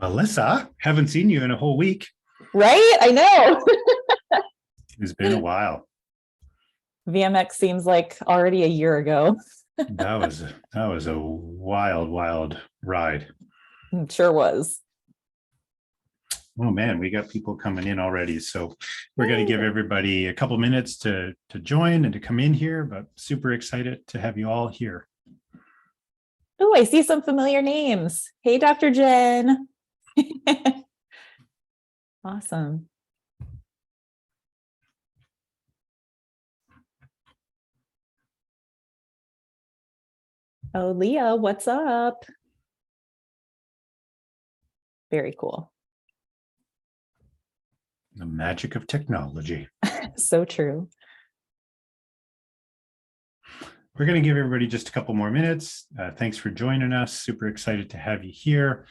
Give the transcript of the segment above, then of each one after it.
Melissa, haven't seen you in a whole week. Right? I know. It's been a while. VMX seems like already a year ago. That was a wild ride. It sure was. Oh man, we got people coming in already. So we're going to give Yay. everybody a couple minutes to join and to come in here, but super excited to have you all here. Oh, I see some familiar names. Hey, Dr. Jen. Awesome. Oh, Leah, what's up? Very cool. The magic of technology. So true. We're going to give everybody just a couple more minutes. Thanks for joining us. Super excited to have you here.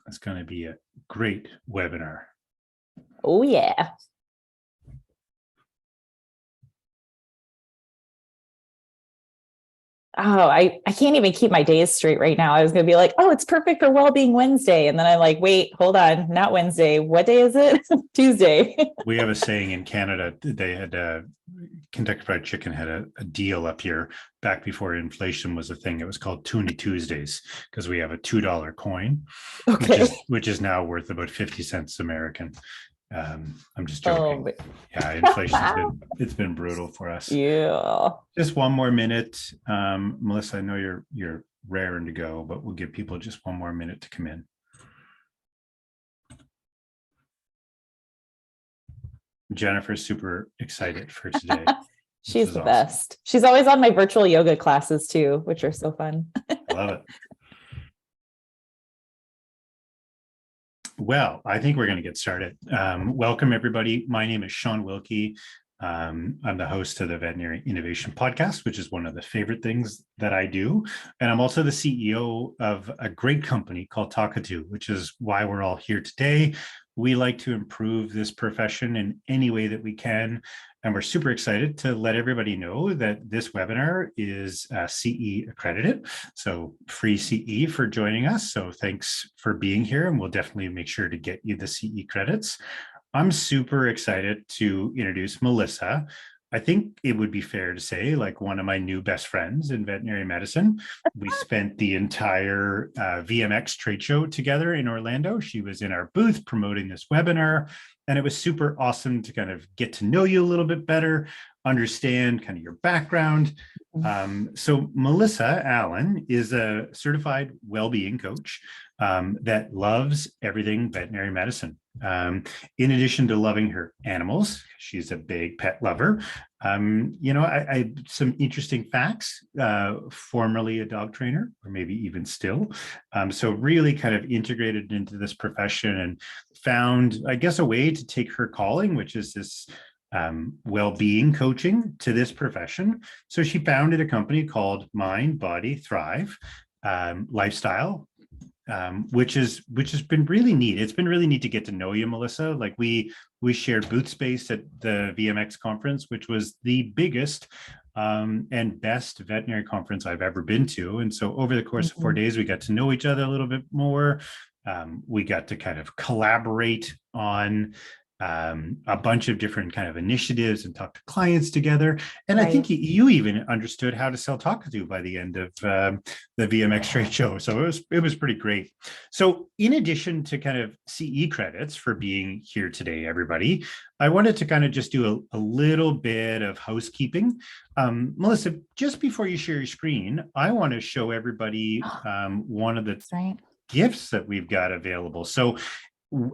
It's going to be a great webinar. Oh, yeah. Oh, I can't even keep my days straight right now. I was going to be like, oh, it's perfect for Wellbeing Wednesday. And then I'm like, wait, hold on, not Wednesday. What day is it? Tuesday. We have a saying in Canada, they had Kentucky Fried Chicken had a deal up here back before inflation was a thing. It was called Toonie Tuesdays because we have a $2 coin, Okay. which is now worth about 50 cents American. I'm just joking. Oh, Yeah, it's been brutal for us. yeah. Just one more minute. Melissa, I know you're raring to go, but we'll give people just one more minute to come in. Jennifer's super excited for today. She's the best. She's always on my virtual yoga classes too, which are so fun. Love it. Well, I think we're going to get started. Welcome, everybody. My name is Sean Wilkie. I'm the host of the Veterinary Innovation Podcast, which is one of the favorite things that I do. And I'm also the CEO of a great company called Talkatoo, which is why we're all here today. We like to improve this profession in any way that we can. And we're super excited to let everybody know that this webinar is CE accredited. So free CE for joining us. So thanks for being here. And we'll definitely make sure to get you the CE credits. I'm super excited to introduce Melissa. I think it would be fair to say, like, one of my new best friends in veterinary medicine. We spent the entire VMX trade show together in Orlando. She was in our booth promoting this webinar, and it was super awesome to kind of get to know you a little bit better, understand kind of your background. So Melissa Allen is a certified well-being coach that loves everything veterinary medicine. In addition to loving her animals, she's a big pet lover. I some interesting facts, formerly a dog trainer, or maybe even still. So really kind of integrated into this profession and found, I guess, a way to take her calling, which is this well-being coaching, to this profession. So she founded a company called Mind, Body, Thrive Lifestyle, which has been really neat. It's been really neat to get to know you, Melissa. Like we shared booth space at the VMX conference, which was the biggest and best veterinary conference I've ever been to. And so over the course of 4 days, we got to know each other a little bit more. We got to kind of collaborate on a bunch of different kind of initiatives and talk to clients together. And right. I think you even understood how to sell Talkatoo by the end of the VMX trade show. So it was pretty great. So in addition to kind of CE credits for being here today, everybody, I wanted to kind of just do a little bit of housekeeping. Melissa, just before you share your screen, I want to show everybody one of the gifts that we've got available. So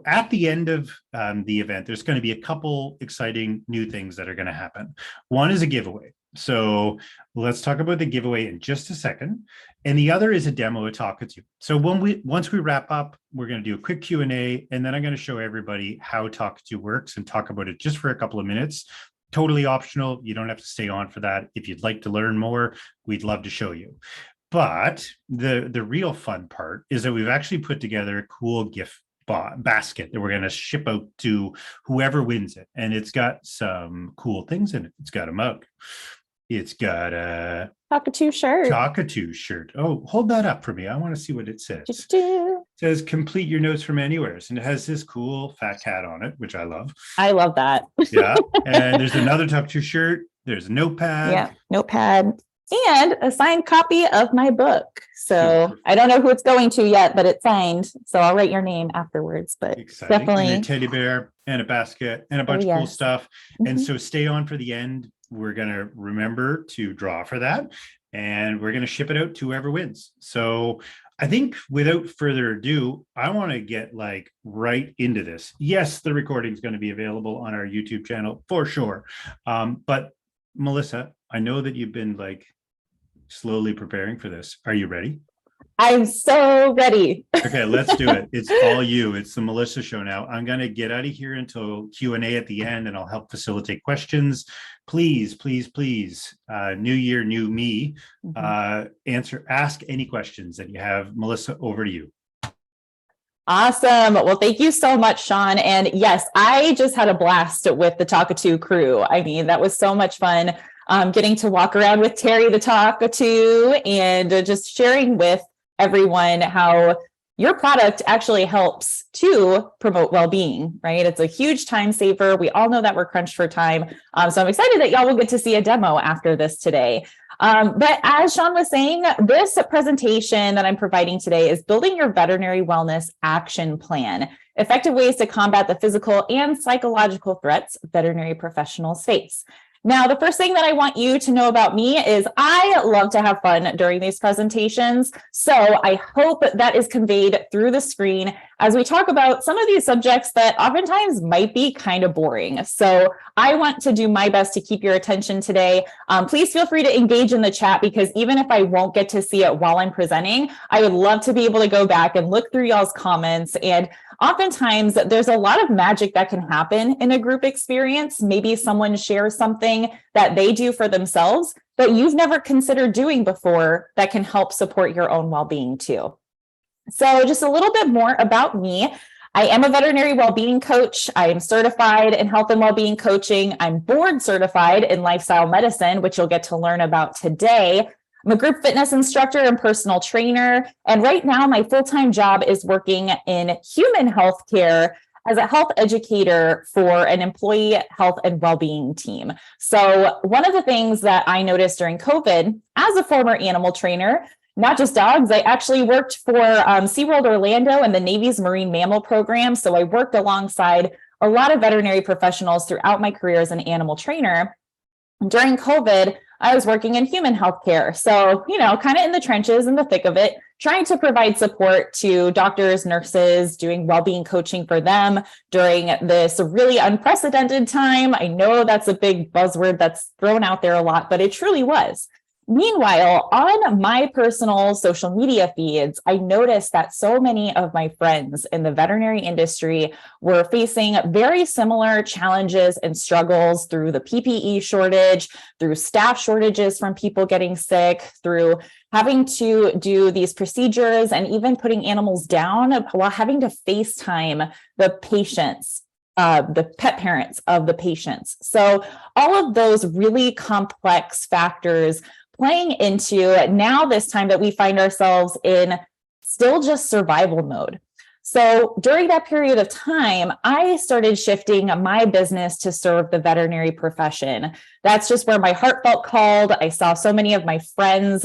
at the end of the event, there's going to be a couple exciting new things that are going to happen. One is a giveaway. So let's talk about the giveaway in just a second. And the other is a demo of Talkatoo. So once we wrap up, we're going to do a quick Q&A, and then I'm going to show everybody how Talkatoo works and talk about it just for a couple of minutes. Totally optional. You don't have to stay on for that. If you'd like to learn more, we'd love to show you. But the real fun part is that we've actually put together a cool gift basket that we're going to ship out to whoever wins it. And it's got some cool things in it. It's got a mug. It's got a cockatoo shirt. cockatoo shirt. Oh, hold that up for me. I want to see what it says. It says complete your notes from anywhere. And it has this cool fat cat on it, which I love. I love that. Yeah. And there's another tuck-to shirt. There's a notepad. Yeah, notepad. And a signed copy of my book. So super. I don't know who it's going to yet, but it's signed. So I'll write your name afterwards. But exciting. Definitely. And a teddy bear and a basket and a bunch of cool stuff. Mm-hmm. And so stay on for the end. We're going to remember to draw for that. And we're going to ship it out to whoever wins. So I think without further ado, I want to get like right into this. Yes, the recording is going to be available on our YouTube channel for sure. But Melissa, I know that you've been like slowly preparing for this. Are you ready? I'm so ready. Okay, let's do it. It's all you. It's the Melissa show now. I'm going to get out of here until Q&A at the end, and I'll help facilitate questions. Please, please, please, new year, new me, ask any questions that you have. Melissa, over to you. Awesome. Well, thank you so much, Sean. And yes, I just had a blast with the Talkatoo crew. I mean, that was so much fun getting to walk around with Terry the Talkatoo and just sharing with everyone how your product actually helps to promote well-being, right? It's a huge time saver. We all know that we're crunched for time. So I'm excited that y'all will get to see a demo after this today. But as Sean was saying, this presentation that I'm providing today is building your veterinary wellness action plan, effective ways to combat the physical and psychological threats veterinary professionals face. Now, the first thing that I want you to know about me is I love to have fun during these presentations. So I hope that is conveyed through the screen as we talk about some of these subjects that oftentimes might be kind of boring. So I want to do my best to keep your attention today. Please feel free to engage in the chat, because even if I won't get to see it while I'm presenting, I would love to be able to go back and look through y'all's comments. And oftentimes there's a lot of magic that can happen in a group experience. Maybe someone shares something that they do for themselves that you've never considered doing before that can help support your own well-being too. So just a little bit more about me. I am a veterinary well-being coach. I am certified in health and well-being coaching. I'm board certified in lifestyle medicine, which you'll get to learn about today. I'm a group fitness instructor and personal trainer. And right now, my full-time job is working in human health care as a health educator for an employee health and well-being team. So one of the things that I noticed during COVID, as a former animal trainer, not just dogs, I actually worked for SeaWorld Orlando and the Navy's Marine Mammal Program. So I worked alongside a lot of veterinary professionals throughout my career as an animal trainer. During COVID, I was working in human healthcare. So, kind of in the trenches, in the thick of it, trying to provide support to doctors, nurses, doing well-being coaching for them during this really unprecedented time. I know that's a big buzzword that's thrown out there a lot, but it truly was. Meanwhile, on my personal social media feeds, I noticed that so many of my friends in the veterinary industry were facing very similar challenges and struggles through the PPE shortage, through staff shortages from people getting sick, through having to do these procedures and even putting animals down while having to FaceTime the patients, the pet parents of the patients. So all of those really complex factors playing into now this time that we find ourselves in still just survival mode. So during that period of time, I started shifting my business to serve the veterinary profession. That's just where my heart felt called. I saw so many of my friends,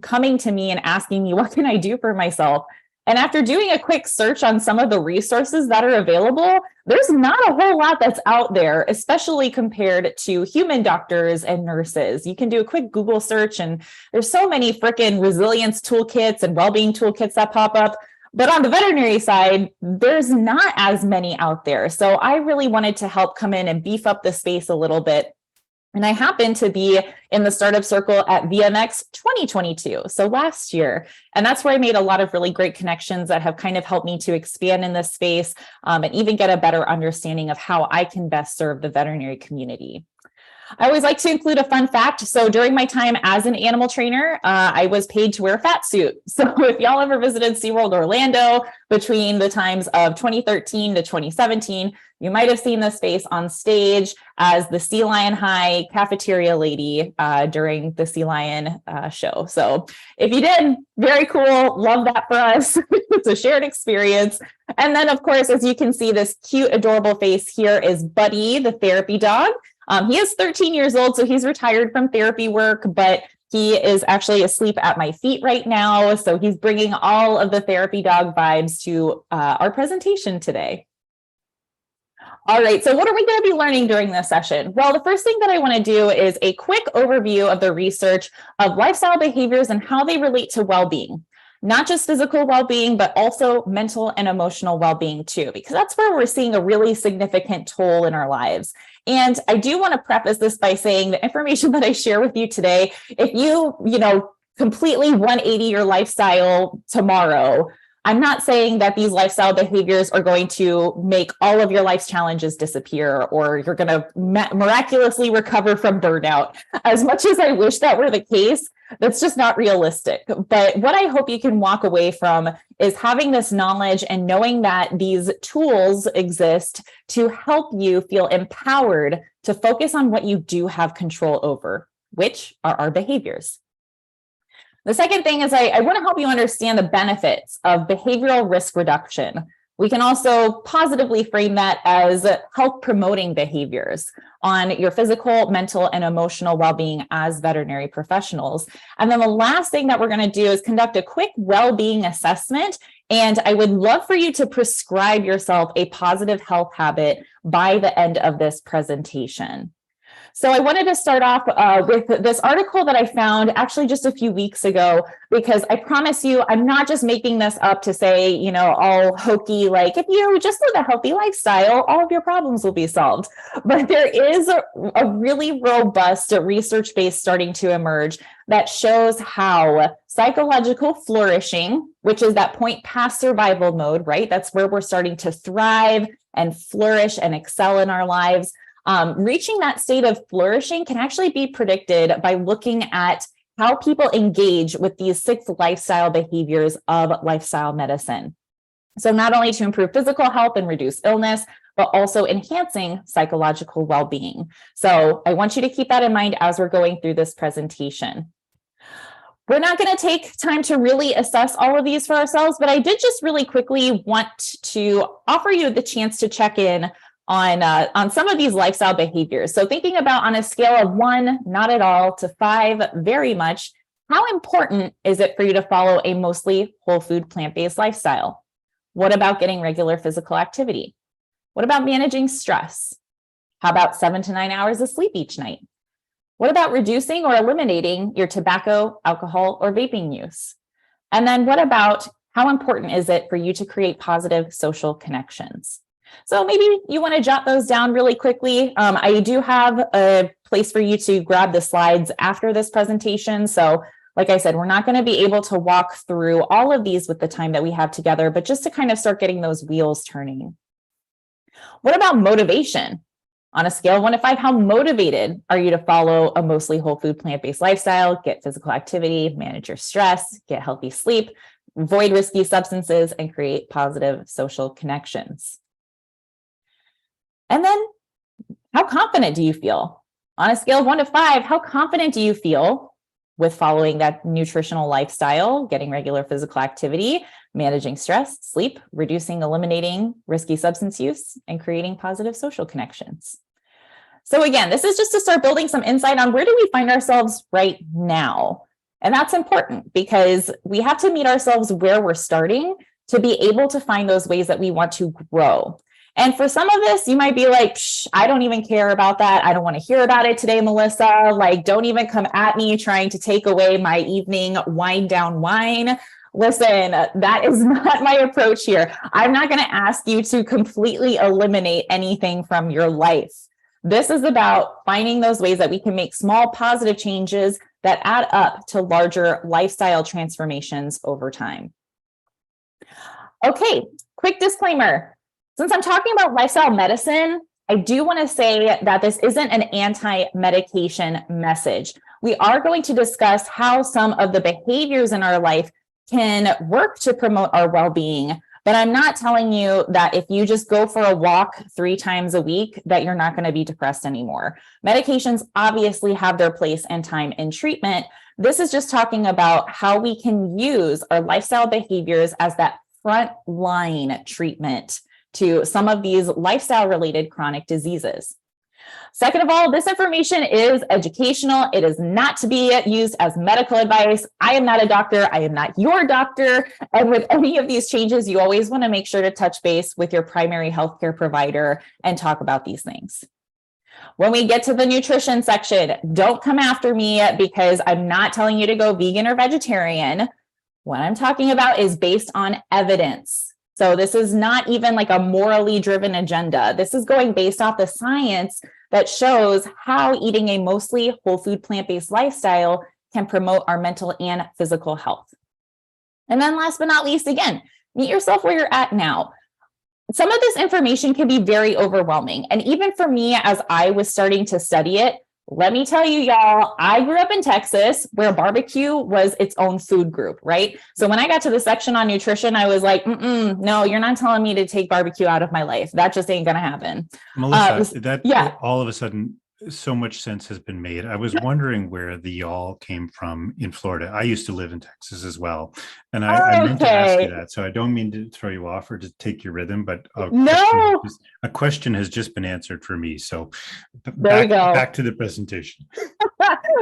coming to me and asking me, what can I do for myself? And after doing a quick search on some of the resources that are available, there's not a whole lot that's out there, especially compared to human doctors and nurses. You can do a quick Google search and there's so many freaking resilience toolkits and well-being toolkits that pop up. But on the veterinary side, there's not as many out there. So I really wanted to help come in and beef up the space a little bit. And I happened to be in the startup circle at VMX 2022, so last year. And that's where I made a lot of really great connections that have kind of helped me to expand in this space and even get a better understanding of how I can best serve the veterinary community. I always like to include a fun fact. So during my time as an animal trainer, I was paid to wear a fat suit. So if y'all ever visited SeaWorld Orlando between the times of 2013 to 2017, you might have seen this face on stage as the Sea Lion High cafeteria lady during the Sea Lion show. So if you did, very cool. Love that for us. It's a shared experience. And then, of course, as you can see, this cute, adorable face here is Buddy, the therapy dog. He is 13 years old, so he's retired from therapy work, but he is actually asleep at my feet right now. So he's bringing all of the therapy dog vibes to our presentation today. All right, so what are we going to be learning during this session? Well, the first thing that I want to do is a quick overview of the research of lifestyle behaviors and how they relate to well-being. Not just physical well-being, but also mental and emotional well-being too, because that's where we're seeing a really significant toll in our lives. And I do want to preface this by saying the information that I share with you today, if you completely 180 your lifestyle tomorrow, I'm not saying that these lifestyle behaviors are going to make all of your life's challenges disappear or you're going to miraculously recover from burnout. As much as I wish that were the case, that's just not realistic. But what I hope you can walk away from is having this knowledge and knowing that these tools exist to help you feel empowered to focus on what you do have control over, which are our behaviors. The second thing is I want to help you understand the benefits of behavioral risk reduction. We can also positively frame that as health promoting behaviors on your physical, mental, and emotional well-being as veterinary professionals. And then the last thing that we're going to do is conduct a quick well-being assessment. And I would love for you to prescribe yourself a positive health habit by the end of this presentation. So I wanted to start off with this article that I found actually just a few weeks ago, because I promise you, I'm not just making this up to say, all hokey, like if you just live a healthy lifestyle, all of your problems will be solved. But there is a really robust research base starting to emerge that shows how psychological flourishing, which is that point past survival mode, right? That's where we're starting to thrive and flourish and excel in our lives. Reaching that state of flourishing can actually be predicted by looking at how people engage with these 6 lifestyle behaviors of lifestyle medicine. So not only to improve physical health and reduce illness, but also enhancing psychological well-being. So I want you to keep that in mind as we're going through this presentation. We're not going to take time to really assess all of these for ourselves, but I did just really quickly want to offer you the chance to check in on some of these lifestyle behaviors. So thinking about on a scale of 1, not at all, to 5, very much, how important is it for you to follow a mostly whole food plant-based lifestyle? What about getting regular physical activity? What about managing stress? How about 7 to 9 hours of sleep each night? What about reducing or eliminating your tobacco, alcohol, or vaping use? And then what about how important is it for you to create positive social connections? So maybe you want to jot those down really quickly. I do have a place for you to grab the slides after this presentation. So like I said, we're not going to be able to walk through all of these with the time that we have together, but just to kind of start getting those wheels turning. What about motivation? On a scale of 1 to 5, how motivated are you to follow a mostly whole food plant-based lifestyle, get physical activity, manage your stress, get healthy sleep, avoid risky substances, and create positive social connections? And then how confident do you feel? On a scale of 1 to 5, how confident do you feel with following that nutritional lifestyle, getting regular physical activity, managing stress, sleep, reducing, eliminating risky substance use, and creating positive social connections? So again, this is just to start building some insight on where do we find ourselves right now? And that's important because we have to meet ourselves where we're starting to be able to find those ways that we want to grow. And for some of this, you might be like, I don't even care about that. I don't want to hear about it today, Melissa. Like, don't even come at me trying to take away my evening wind down wine. Listen, that is not my approach here. I'm not going to ask you to completely eliminate anything from your life. This is about finding those ways that we can make small positive changes that add up to larger lifestyle transformations over time. Okay, quick disclaimer. Since I'm talking about lifestyle medicine, I do want to say that this isn't an anti-medication message. We are going to discuss how some of the behaviors in our life can work to promote our well-being, but I'm not telling you that if you just go for a walk 3 times a week, that you're not going to be depressed anymore. Medications obviously have their place and time in treatment. This is just talking about how we can use our lifestyle behaviors as that front line treatment to some of these lifestyle related chronic diseases. Second of all, this information is educational. It is not to be used as medical advice. I am not a doctor. I am not your doctor. And with any of these changes, you always want to make sure to touch base with your primary healthcare provider and talk about these things. When we get to the nutrition section, don't come after me because I'm not telling you to go vegan or vegetarian. What I'm talking about is based on evidence. So this is not even like a morally driven agenda. This is going based off the science that shows how eating a mostly whole food plant-based lifestyle can promote our mental and physical health. And then last but not least, again, meet yourself where you're at now. Some of this information can be very overwhelming. And even for me, as I was starting to study it, let me tell you, y'all, I grew up in Texas where barbecue was its own food group, right? So when I got to the section on nutrition, I was like, no, you're not telling me to take barbecue out of my life. That just ain't going to happen. Melissa, all of a sudden, so much sense has been made. I was wondering where the y'all came from in Florida. I used to live in Texas as well. And I meant to ask you that. So I don't mean to throw you off or to take your rhythm, but a question has just been answered for me. So back to the presentation.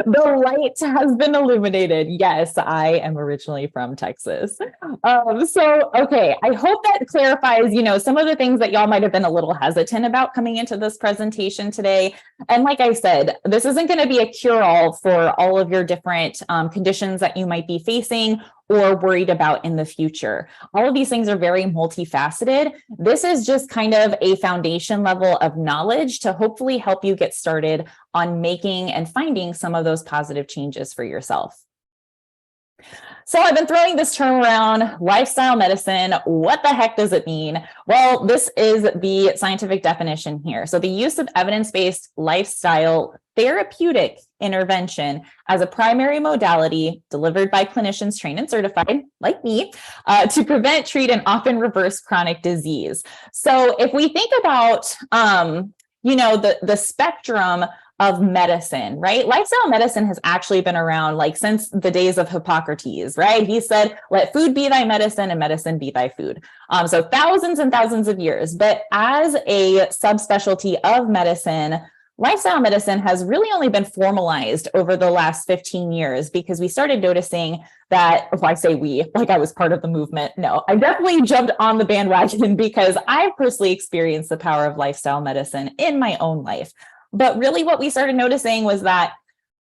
The light has been illuminated. Yes, I am originally from Texas. I hope that clarifies, some of the things that y'all might have been a little hesitant about coming into this presentation today. And like I said, this isn't going to be a cure-all for all of your different conditions that you might be facing or worried about in the future. All of these things are very multifaceted. This is just kind of a foundation level of knowledge to hopefully help you get started on making and finding some of those positive changes for yourself. So I've been throwing this term around, lifestyle medicine. What the heck does it mean? Well, this is the scientific definition here. So the use of evidence-based lifestyle therapeutic intervention as a primary modality delivered by clinicians trained and certified, like me, to prevent, treat, and often reverse chronic disease. So if we think about, the spectrum of medicine, right? Lifestyle medicine has actually been around since the days of Hippocrates, right? He said, let food be thy medicine and medicine be thy food. So thousands and thousands of years. But as a subspecialty of medicine, lifestyle medicine has really only been formalized over the last 15 years because we started noticing that, if I say we, like I was part of the movement, no, I definitely jumped on the bandwagon because I personally experienced the power of lifestyle medicine in my own life. But really what we started noticing was that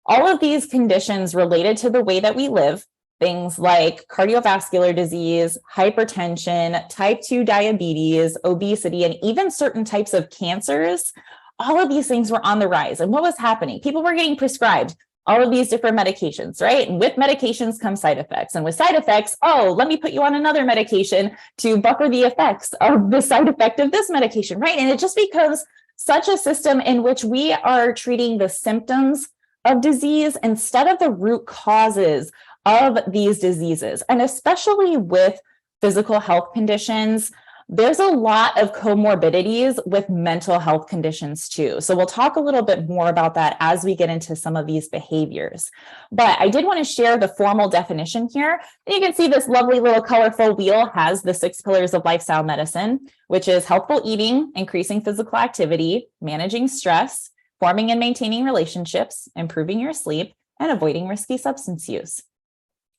all of these conditions related to the way that we live, things like cardiovascular disease, hypertension, type 2 diabetes, obesity, and even certain types of cancers, all of these things were on the rise. And what was happening? People were getting prescribed all of these different medications, right? And with medications come side effects. And with side effects, let me put you on another medication to buffer the effects of the side effect of this medication, right? And it just becomes such a system in which we are treating the symptoms of disease instead of the root causes of these diseases. And especially with physical health conditions, there's a lot of comorbidities with mental health conditions too. So we'll talk a little bit more about that as we get into some of these behaviors. But I did want to share the formal definition here. You can see this lovely little colorful wheel has the 6 pillars of lifestyle medicine, which is healthful eating, increasing physical activity, managing stress, forming and maintaining relationships, improving your sleep, and avoiding risky substance use.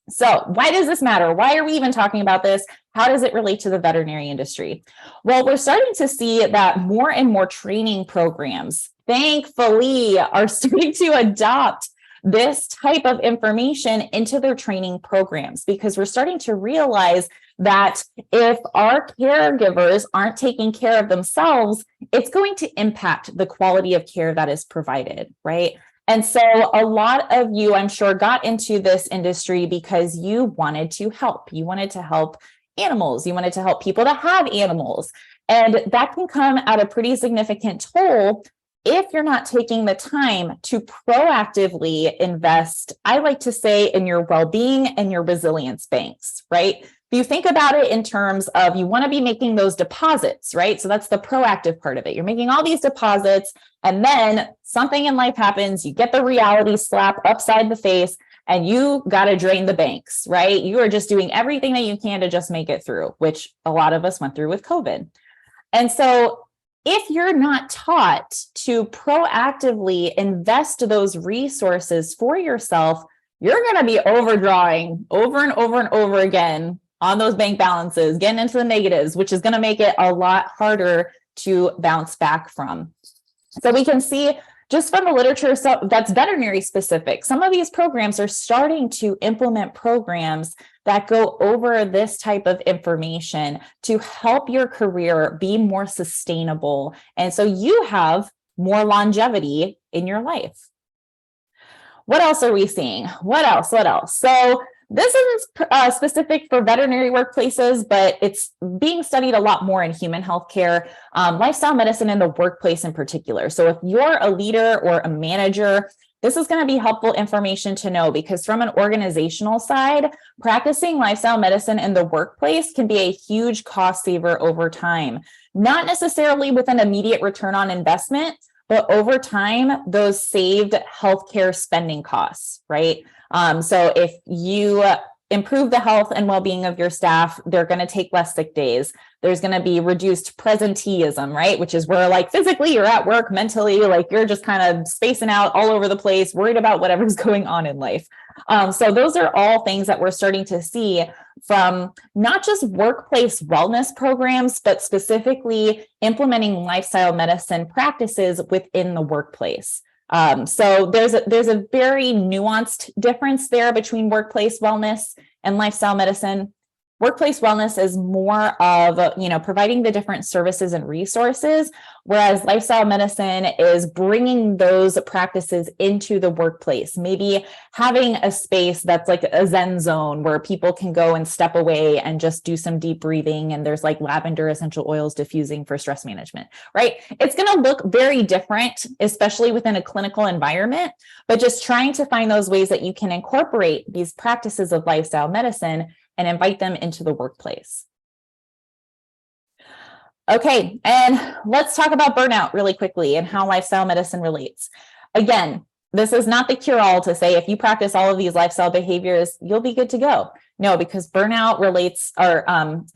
So why does this matter? Why are we even talking about this? How does it relate to the veterinary industry? Well, we're starting to see that more and more training programs, thankfully, are starting to adopt this type of information into their training programs because we're starting to realize that if our caregivers aren't taking care of themselves, it's going to impact the quality of care that is provided, right? And so a lot of you, I'm sure, got into this industry because you wanted to help. You wanted to help animals. You want it to help people to have animals. And that can come at a pretty significant toll if you're not taking the time to proactively invest, I like to say, in your well-being and your resilience banks, right? If you think about it in terms of you want to be making those deposits, right? So that's the proactive part of it. You're making all these deposits, and then something in life happens, you get the reality slap upside the face, and you got to drain the banks, right? You are just doing everything that you can to just make it through, which a lot of us went through with COVID. And so if you're not taught to proactively invest those resources for yourself, you're going to be overdrawing over and over and over again on those bank balances, getting into the negatives, which is going to make it a lot harder to bounce back from. So we can see just from the literature, so that's veterinary specific, some of these programs are starting to implement programs that go over this type of information to help your career be more sustainable. And so you have more longevity in your life. What else are we seeing? What else? So this isn't specific for veterinary workplaces, but it's being studied a lot more in human healthcare, lifestyle medicine in the workplace in particular. So if you're a leader or a manager, this is going to be helpful information to know, because from an organizational side, practicing lifestyle medicine in the workplace can be a huge cost saver over time, not necessarily with an immediate return on investment, but over time, those saved healthcare spending costs, right? So if you improve the health and well-being of your staff, they're going to take less sick days. There's going to be reduced presenteeism, right? Which is where like physically you're at work, mentally, like you're just kind of spacing out all over the place, worried about whatever's going on in life. So those are all things that we're starting to see from not just workplace wellness programs, but specifically implementing lifestyle medicine practices within the workplace. So there's a very nuanced difference there between workplace wellness and lifestyle medicine. Workplace wellness is more of, providing the different services and resources, whereas lifestyle medicine is bringing those practices into the workplace, maybe having a space that's like a Zen zone where people can go and step away and just do some deep breathing. And there's like lavender essential oils diffusing for stress management, right? It's going to look very different, especially within a clinical environment, but just trying to find those ways that you can incorporate these practices of lifestyle medicine and invite them into the workplace. Okay, and let's talk about burnout really quickly and how lifestyle medicine relates. Again, this is not the cure-all to say if you practice all of these lifestyle behaviors, you'll be good to go. No, because burnout relates or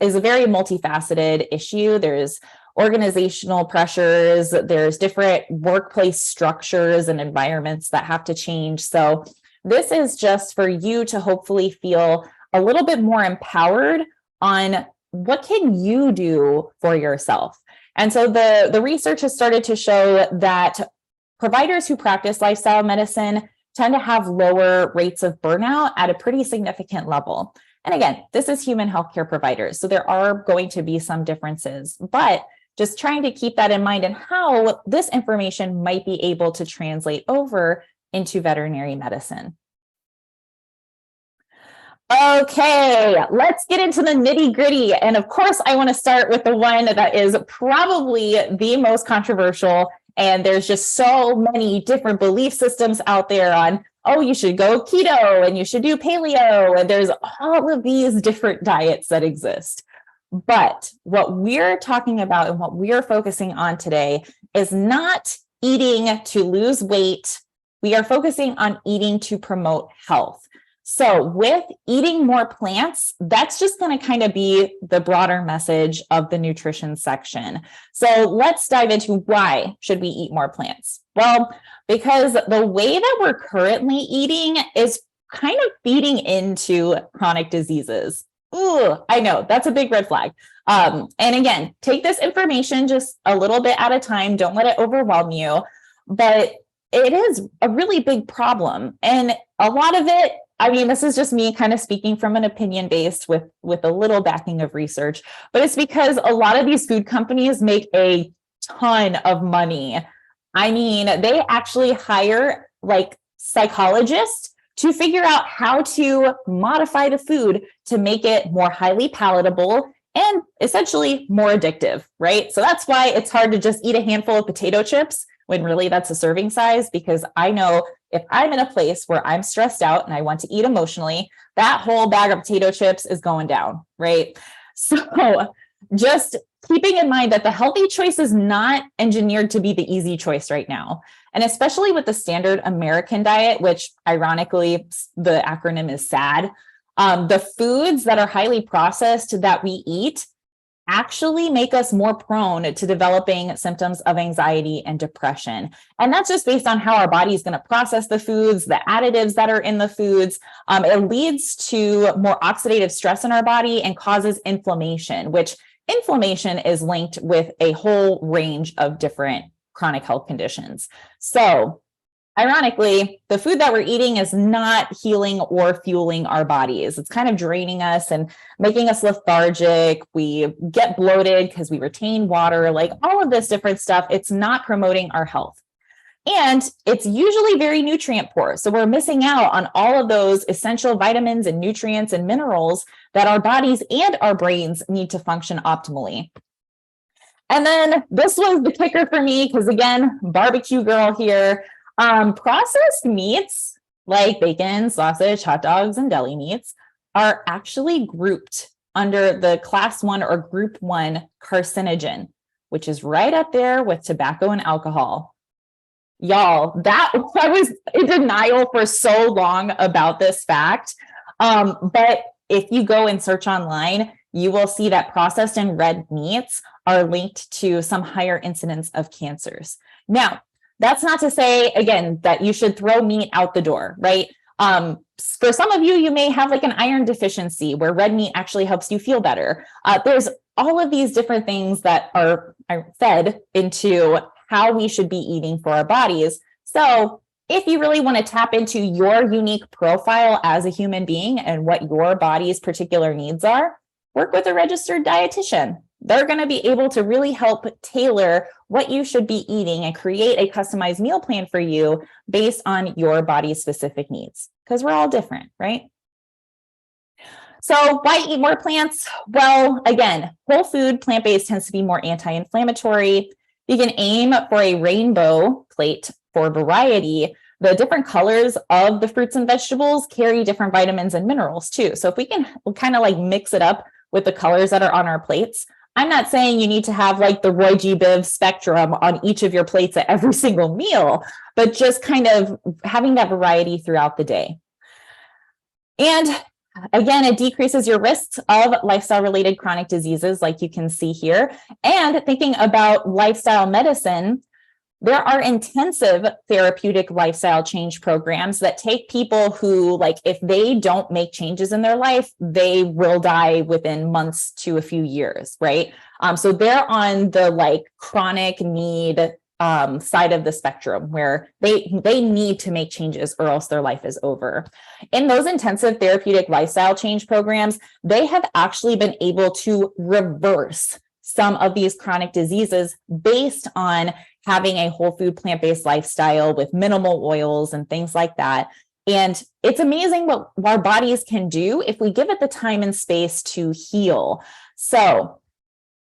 is a very multifaceted issue. There's organizational pressures, there's different workplace structures and environments that have to change. So this is just for you to hopefully feel a little bit more empowered on what can you do for yourself. And so the research has started to show that providers who practice lifestyle medicine tend to have lower rates of burnout at a pretty significant level. And again, this is human healthcare providers, so there are going to be some differences, but just trying to keep that in mind and how this information might be able to translate over into veterinary medicine. Okay, let's get into the nitty gritty. And of course, I want to start with the one that is probably the most controversial. And there's just so many different belief systems out there on, oh, you should go keto and you should do paleo. And there's all of these different diets that exist. But what we're talking about and what we're focusing on today is not eating to lose weight. We are focusing on eating to promote health. So with eating more plants, that's just going to kind of be the broader message of the nutrition section. So let's dive into why should we eat more plants? Well, because the way that we're currently eating is kind of feeding into chronic diseases. Ooh, I know that's a big red flag. And again, take this information just a little bit at a time. Don't let it overwhelm you. But it is a really big problem. And a lot of it, I mean, this is just me kind of speaking from an opinion based with a little backing of research, but it's because a lot of these food companies make a ton of money. I mean, they actually hire like psychologists to figure out how to modify the food to make it more highly palatable and essentially more addictive, right? So that's why it's hard to just eat a handful of potato chips when really that's a serving size, because I know if I'm in a place where I'm stressed out and I want to eat emotionally, that whole bag of potato chips is going down, right? So just keeping in mind that the healthy choice is not engineered to be the easy choice right now. And especially with the standard American diet, which ironically, the acronym is SAD, the foods that are highly processed that we eat actually make us more prone to developing symptoms of anxiety and depression. And that's just based on how our body is going to process the foods, the additives that are in the foods. It leads to more oxidative stress in our body and causes inflammation, which inflammation is linked with a whole range of different chronic health conditions. So ironically, the food that we're eating is not healing or fueling our bodies. It's kind of draining us and making us lethargic. We get bloated because we retain water, like all of this different stuff. It's not promoting our health. And it's usually very nutrient poor. So we're missing out on all of those essential vitamins and nutrients and minerals that our bodies and our brains need to function optimally. And then this was the kicker for me, because again, barbecue girl here. Processed meats like bacon, sausage, hot dogs, and deli meats are actually grouped under the class 1 or group 1 carcinogen, which is right up there with tobacco and alcohol. Y'all, I was in denial for so long about this fact. But if you go and search online, you will see that processed and red meats are linked to some higher incidence of cancers. Now, that's not to say, again, that you should throw meat out the door, right? For some of you, you may have like an iron deficiency where red meat actually helps you feel better. There's all of these different things that are fed into how we should be eating for our bodies. So if you really want to tap into your unique profile as a human being and what your body's particular needs are, work with a registered dietitian. They're going to be able to really help tailor what you should be eating and create a customized meal plan for you based on your body's specific needs, because we're all different, right? So why eat more plants? Well, again, whole food, plant-based tends to be more anti-inflammatory. You can aim for a rainbow plate for variety. The different colors of the fruits and vegetables carry different vitamins and minerals too. So if we can kind of like mix it up with the colors that are on our plates, I'm not saying you need to have like the Roy G. Biv spectrum on each of your plates at every single meal, but just kind of having that variety throughout the day. And again, it decreases your risks of lifestyle-related chronic diseases, like you can see here. And thinking about lifestyle medicine, there are intensive therapeutic lifestyle change programs that take people who, like, if they don't make changes in their life, they will die within months to a few years, right? So they're on the like chronic need side of the spectrum where they need to make changes or else their life is over. In those intensive therapeutic lifestyle change programs, they have actually been able to reverse some of these chronic diseases based on having a whole food plant-based lifestyle with minimal oils and things like that. And it's amazing what our bodies can do if we give it the time and space to heal. So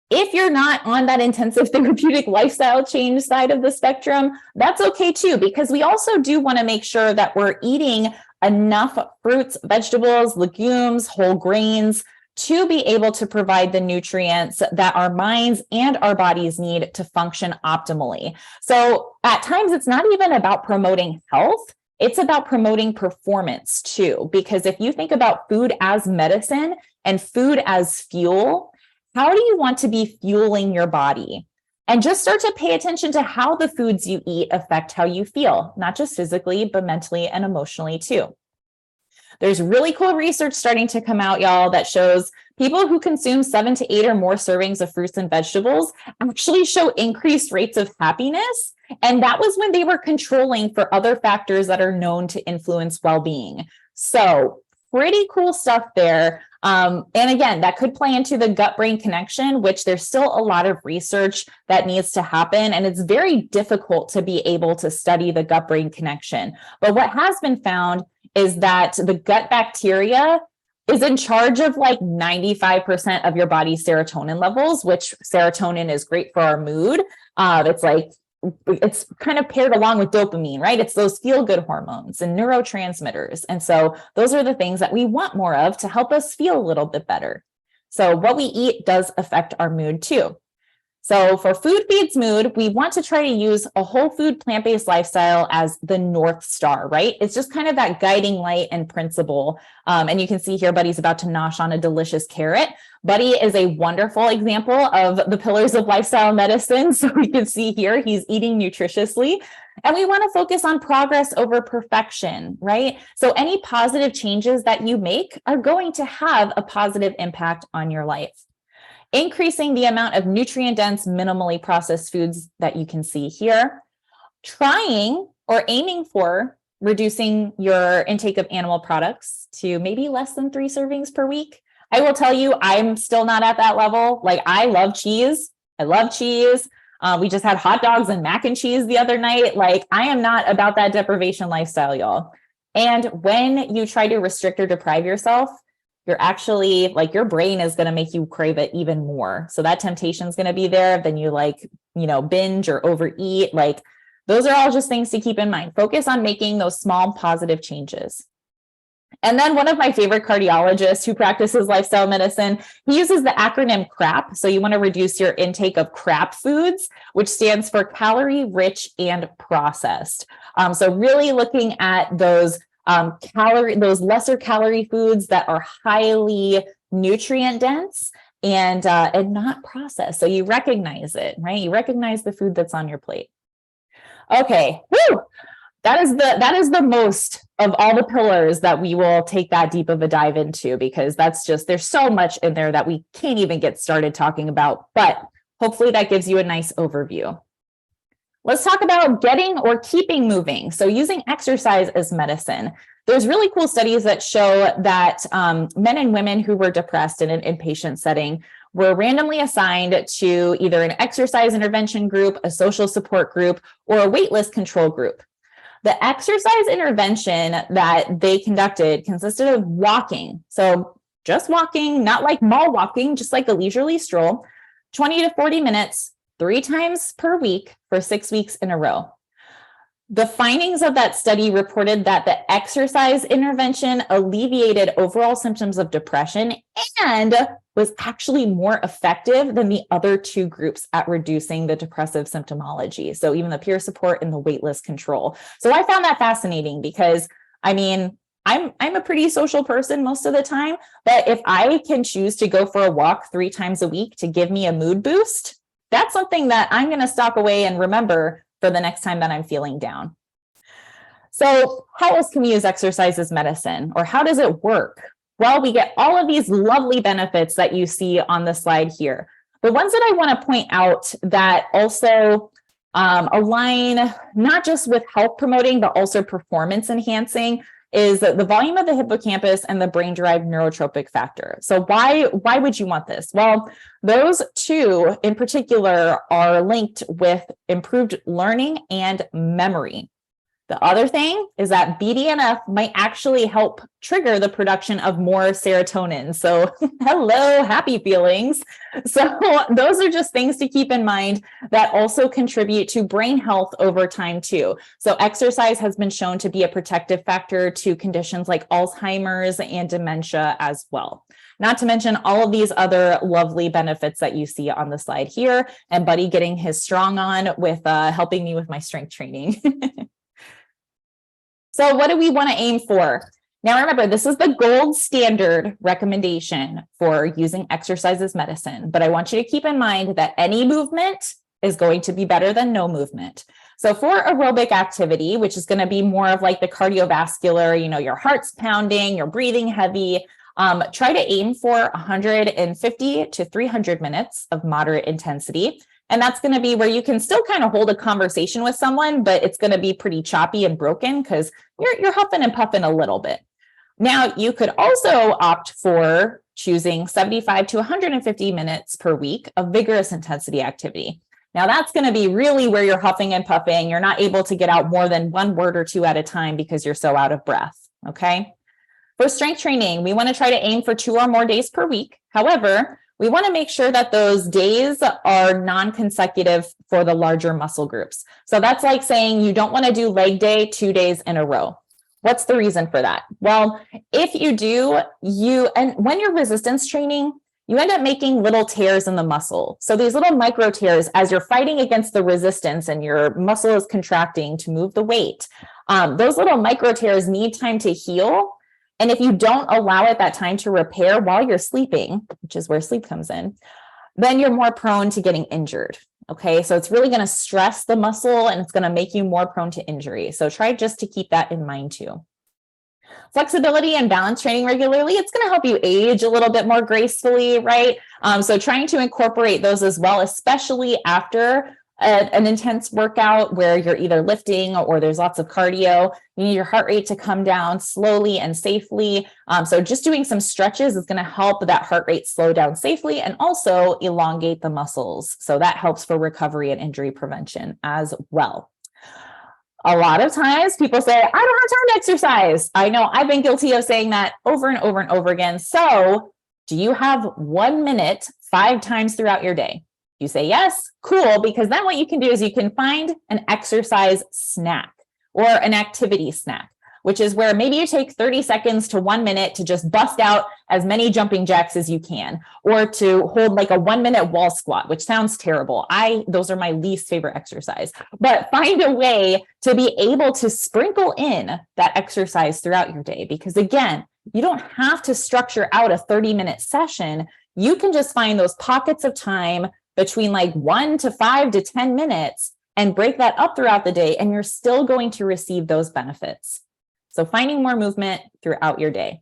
if you're not on that intensive therapeutic lifestyle change side of the spectrum, that's okay too, because we also do want to make sure that we're eating enough fruits, vegetables, legumes, whole grains, to be able to provide the nutrients that our minds and our bodies need to function optimally. So at times, it's not even about promoting health, it's about promoting performance too. Because if you think about food as medicine and food as fuel, how do you want to be fueling your body? And just start to pay attention to how the foods you eat affect how you feel, not just physically, but mentally and emotionally too. There's really cool research starting to come out, y'all, that shows people who consume 7 to 8 or more servings of fruits and vegetables actually show increased rates of happiness. And that was when they were controlling for other factors that are known to influence well-being. So pretty cool stuff there. And again, that could play into the gut-brain connection, which there's still a lot of research that needs to happen. And it's very difficult to be able to study the gut-brain connection. But what has been found is that the gut bacteria is in charge of like 95% of your body's serotonin levels, which serotonin is great for our mood. It's kind of paired along with dopamine, right? It's those feel-good hormones and neurotransmitters. And so those are the things that we want more of to help us feel a little bit better. So what we eat does affect our mood too. So for food feeds mood, we want to try to use a whole food plant-based lifestyle as the North Star, right? It's just kind of that guiding light and principle. And you can see here, Buddy's about to nosh on a delicious carrot. Buddy is a wonderful example of the pillars of lifestyle medicine. So we can see here, he's eating nutritiously. And we want to focus on progress over perfection, right? So any positive changes that you make are going to have a positive impact on your life. Increasing the amount of nutrient-dense, minimally processed foods that you can see here. Trying or aiming for reducing your intake of animal products to maybe less than 3 servings per week. I will tell you, I'm still not at that level. Like, I love cheese. I love cheese. We just had hot dogs and mac and cheese the other night. Like, I am not about that deprivation lifestyle, y'all. And when you try to restrict or deprive yourself, you're actually like, your brain is going to make you crave it even more. So that temptation is going to be there. Then you binge or overeat. Like, those are all just things to keep in mind. Focus on making those small positive changes. And then one of my favorite cardiologists who practices lifestyle medicine, he uses the acronym CRAP. So you want to reduce your intake of CRAP foods, which stands for calorie rich and processed. So really looking at those lesser calorie foods that are highly nutrient dense and not processed. So you recognize it, right? You recognize the food that's on your plate. Okay. Woo! That is the most of all the pillars that we will take that deep of a dive into, because there's so much in there that we can't even get started talking about, but hopefully that gives you a nice overview. Let's talk about getting or keeping moving. So using exercise as medicine. There's really cool studies that show that men and women who were depressed in an inpatient setting were randomly assigned to either an exercise intervention group, a social support group, or a waitlist control group. The exercise intervention that they conducted consisted of walking. So just walking, not like mall walking, just like a leisurely stroll, 20 to 40 minutes, 3 times per week for 6 weeks in a row. The findings of that study reported that the exercise intervention alleviated overall symptoms of depression and was actually more effective than the other 2 groups at reducing the depressive symptomology. So even the peer support and the waitlist control. So I found that fascinating because, I mean, I'm a pretty social person most of the time, but if I can choose to go for a walk 3 times a week to give me a mood boost, that's something that I'm going to stock away and remember for the next time that I'm feeling down. So how else can we use exercise as medicine, or how does it work? Well, we get all of these lovely benefits that you see on the slide here. The ones that I want to point out that also align not just with health promoting, but also performance enhancing is the volume of the hippocampus and the brain-derived neurotropic factor. So why would you want this? Well, those 2 in particular are linked with improved learning and memory. The other thing is that BDNF might actually help trigger the production of more serotonin. So hello, happy feelings. So those are just things to keep in mind that also contribute to brain health over time too. So exercise has been shown to be a protective factor to conditions like Alzheimer's and dementia as well. Not to mention all of these other lovely benefits that you see on the slide here, and Buddy getting his strong on with helping me with my strength training. So what do we want to aim for? Now, remember, this is the gold standard recommendation for using exercise as medicine, but I want you to keep in mind that any movement is going to be better than no movement. So for aerobic activity, which is going to be more of like the cardiovascular, your heart's pounding, you're breathing heavy, try to aim for 150 to 300 minutes of moderate intensity. And that's going to be where you can still kind of hold a conversation with someone, but it's going to be pretty choppy and broken because you're huffing and puffing a little bit. Now, you could also opt for choosing 75 to 150 minutes per week of vigorous intensity activity. Now, that's going to be really where you're huffing and puffing. You're not able to get out more than 1 word or 2 at a time because you're so out of breath. Okay. For strength training, we want to try to aim for 2 or more days per week. However, we want to make sure that those days are non-consecutive for the larger muscle groups. So that's like saying you don't want to do leg day 2 days in a row. What's the reason for that? Well, if you do, and when you're resistance training, you end up making little tears in the muscle. So these little micro tears, as you're fighting against the resistance and your muscle is contracting to move the weight, those little micro tears need time to heal. And if you don't allow it that time to repair while you're sleeping, which is where sleep comes in, then you're more prone to getting injured. Okay, so it's really going to stress the muscle and it's going to make you more prone to injury. So try just to keep that in mind too. Flexibility and balance training regularly, it's going to help you age a little bit more gracefully, right? So trying to incorporate those as well, especially after an intense workout where you're either lifting or there's lots of cardio. You need your heart rate to come down slowly and safely. So just doing some stretches is going to help that heart rate slow down safely and also elongate the muscles. So that helps for recovery and injury prevention as well. A lot of times people say, I don't have time to exercise. I know I've been guilty of saying that over and over and over again. So do you have 1 minute 5 times throughout your day? You say yes, cool, because then what you can do is you can find an exercise snack or an activity snack, which is where maybe you take 30 seconds to 1 minute to just bust out as many jumping jacks as you can, or to hold like a 1 minute wall squat, which sounds terrible. Those are my least favorite exercise, but find a way to be able to sprinkle in that exercise throughout your day. Because again, you don't have to structure out a 30-minute session. You can just find those pockets of time between like 1 to 5 to 10 minutes and break that up throughout the day, and you're still going to receive those benefits. So finding more movement throughout your day.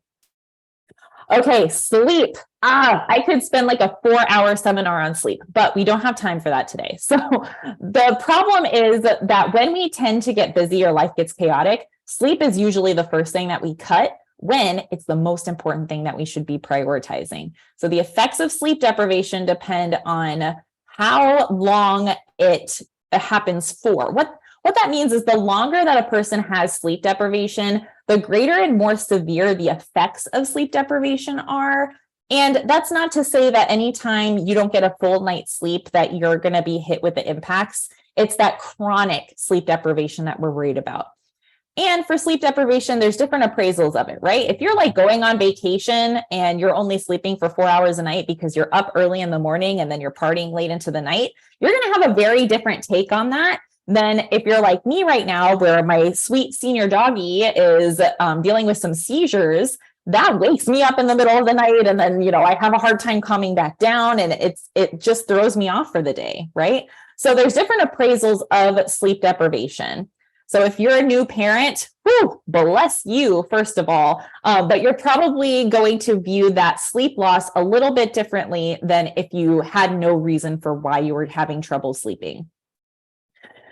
Okay, sleep. I could spend like a 4-hour seminar on sleep, but we don't have time for that today. So the problem is that when we tend to get busy or life gets chaotic, sleep is usually the first thing that we cut when it's the most important thing that we should be prioritizing. So the effects of sleep deprivation depend on how long it happens for. What that means is the longer that a person has sleep deprivation, the greater and more severe the effects of sleep deprivation are. And that's not to say that anytime you don't get a full night's sleep that you're going to be hit with the impacts. It's that chronic sleep deprivation that we're worried about. And for sleep deprivation, there's different appraisals of it, right? If you're like going on vacation and you're only sleeping for 4 hours a night because you're up early in the morning and then you're partying late into the night, you're going to have a very different take on that than if you're like me right now, where my sweet senior doggy is dealing with some seizures. That wakes me up in the middle of the night. And then, I have a hard time calming back down and it just throws me off for the day, right? So there's different appraisals of sleep deprivation. So if you're a new parent, bless you, first of all, but you're probably going to view that sleep loss a little bit differently than if you had no reason for why you were having trouble sleeping.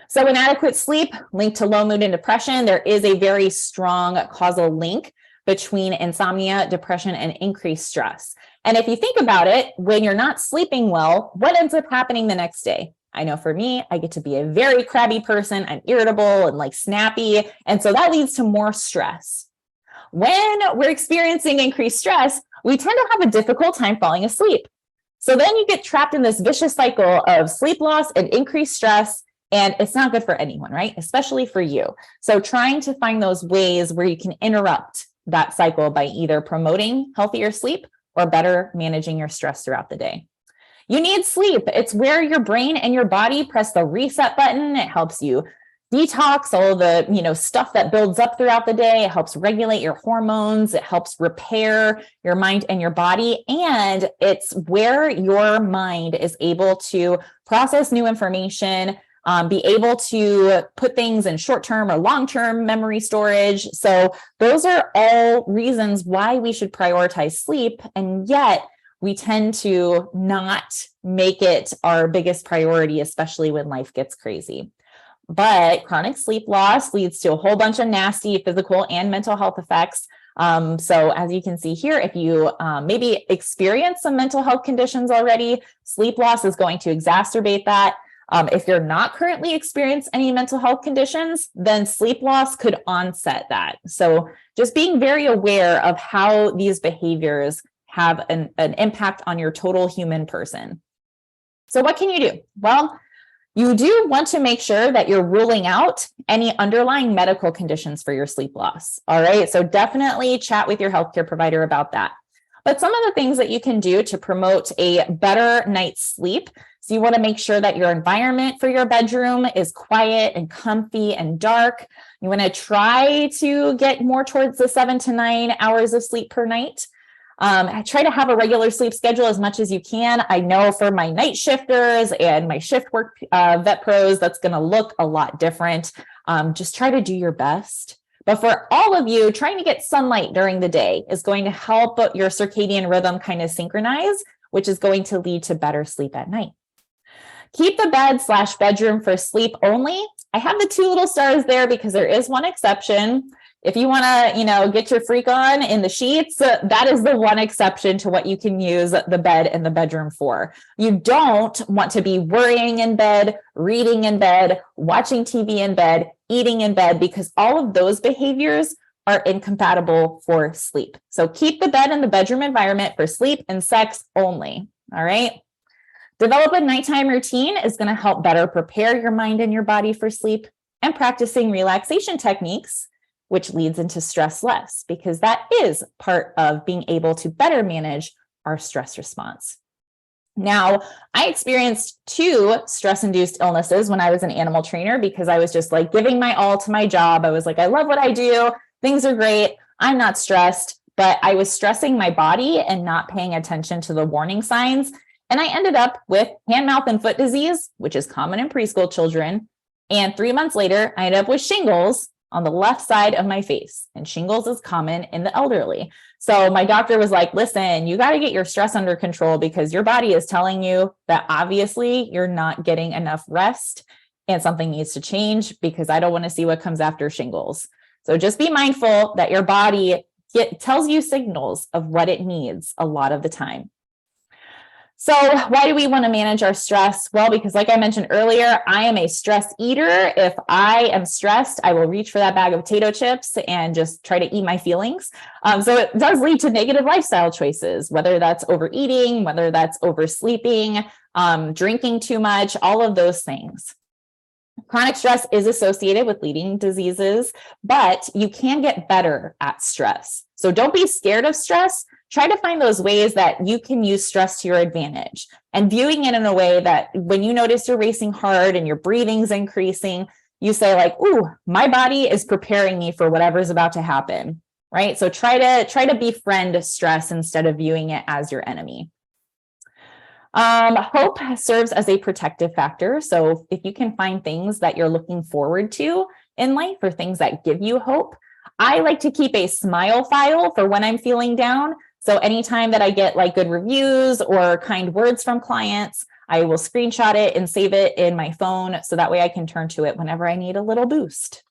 So inadequate sleep linked to low mood and depression. There is a very strong causal link between insomnia, depression, and increased stress. And if you think about it, when you're not sleeping well, what ends up happening the next day? I know for me, I get to be a very crabby person. I'm irritable and like snappy. And so that leads to more stress. When we're experiencing increased stress, we tend to have a difficult time falling asleep. So then you get trapped in this vicious cycle of sleep loss and increased stress. And it's not good for anyone, right? Especially for you. So trying to find those ways where you can interrupt that cycle by either promoting healthier sleep or better managing your stress throughout the day. You need sleep. It's where your brain and your body press the reset button. It helps you detox all the, stuff that builds up throughout the day. It helps regulate your hormones. It helps repair your mind and your body. And it's where your mind is able to process new information, be able to put things in short-term or long-term memory storage. So those are all reasons why we should prioritize sleep. And yet we tend to not make it our biggest priority, especially when life gets crazy. But chronic sleep loss leads to a whole bunch of nasty physical and mental health effects. So as you can see here, if you maybe experience some mental health conditions already, sleep loss is going to exacerbate that. If you're not currently experiencing any mental health conditions, then sleep loss could onset that. So just being very aware of how these behaviors have an impact on your total human person. So what can you do? Well, you do want to make sure that you're ruling out any underlying medical conditions for your sleep loss. All right. So definitely chat with your healthcare provider about that. But some of the things that you can do to promote a better night's sleep. So you want to make sure that your environment for your bedroom is quiet and comfy and dark. You want to try to get more towards the 7 to 9 hours of sleep per night. Try to have a regular sleep schedule as much as you can. I know for my night shifters and my shift work vet pros, that's going to look a lot different. Just try to do your best. But for all of you, trying to get sunlight during the day is going to help your circadian rhythm kind of synchronize, which is going to lead to better sleep at night. Keep the bed/bedroom for sleep only. I have the 2 little stars there because there is one exception. If you want to, get your freak on in the sheets, that is the one exception to what you can use the bed and the bedroom for. You don't want to be worrying in bed, reading in bed, watching TV in bed, eating in bed, because all of those behaviors are incompatible for sleep. So keep the bed and the bedroom environment for sleep and sex only. All right. Develop a nighttime routine is going to help better prepare your mind and your body for sleep, and practicing relaxation techniques, which leads into stress less, because that is part of being able to better manage our stress response. Now, I experienced 2 stress-induced illnesses when I was an animal trainer, because I was just like giving my all to my job. I was like, I love what I do. Things are great. I'm not stressed, but I was stressing my body and not paying attention to the warning signs. And I ended up with hand, mouth, and foot disease, which is common in preschool children. And 3 months later, I ended up with shingles on the left side of my face. And shingles is common in the elderly. So my doctor was like, listen, you got to get your stress under control, because your body is telling you that obviously you're not getting enough rest and something needs to change, because I don't want to see what comes after shingles. So just be mindful that your body tells you signals of what it needs a lot of the time. So why do we want to manage our stress? Well, because like I mentioned earlier, I am a stress eater. If I am stressed, I will reach for that bag of potato chips and just try to eat my feelings. So it does lead to negative lifestyle choices, whether that's overeating, whether that's oversleeping, drinking too much, all of those things. Chronic stress is associated with leading diseases, but you can get better at stress. So don't be scared of stress. Try to find those ways that you can use stress to your advantage, and viewing it in a way that when you notice you're racing hard and your breathing's increasing, you say like, ooh, my body is preparing me for whatever's about to happen, right? So try to befriend stress instead of viewing it as your enemy. Hope serves as a protective factor. So if you can find things that you're looking forward to in life, or things that give you hope, I like to keep a smile file for when I'm feeling down. So anytime that I get like good reviews or kind words from clients, I will screenshot it and save it in my phone, so that way I can turn to it whenever I need a little boost.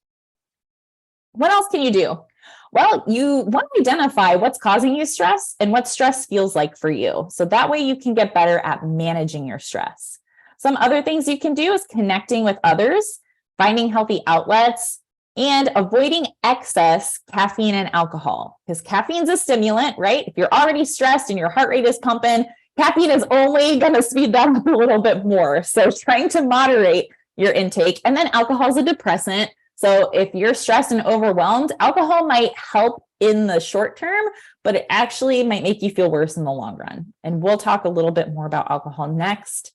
What else can you do? Well, you want to identify what's causing you stress and what stress feels like for you. So that way you can get better at managing your stress. Some other things you can do is connecting with others, finding healthy outlets, and avoiding excess caffeine and alcohol, because caffeine is a stimulant, right? If you're already stressed and your heart rate is pumping, caffeine is only going to speed that up a little bit more. So trying to moderate your intake. And then alcohol is a depressant. So if you're stressed and overwhelmed, alcohol might help in the short term, but it actually might make you feel worse in the long run. And we'll talk a little bit more about alcohol next.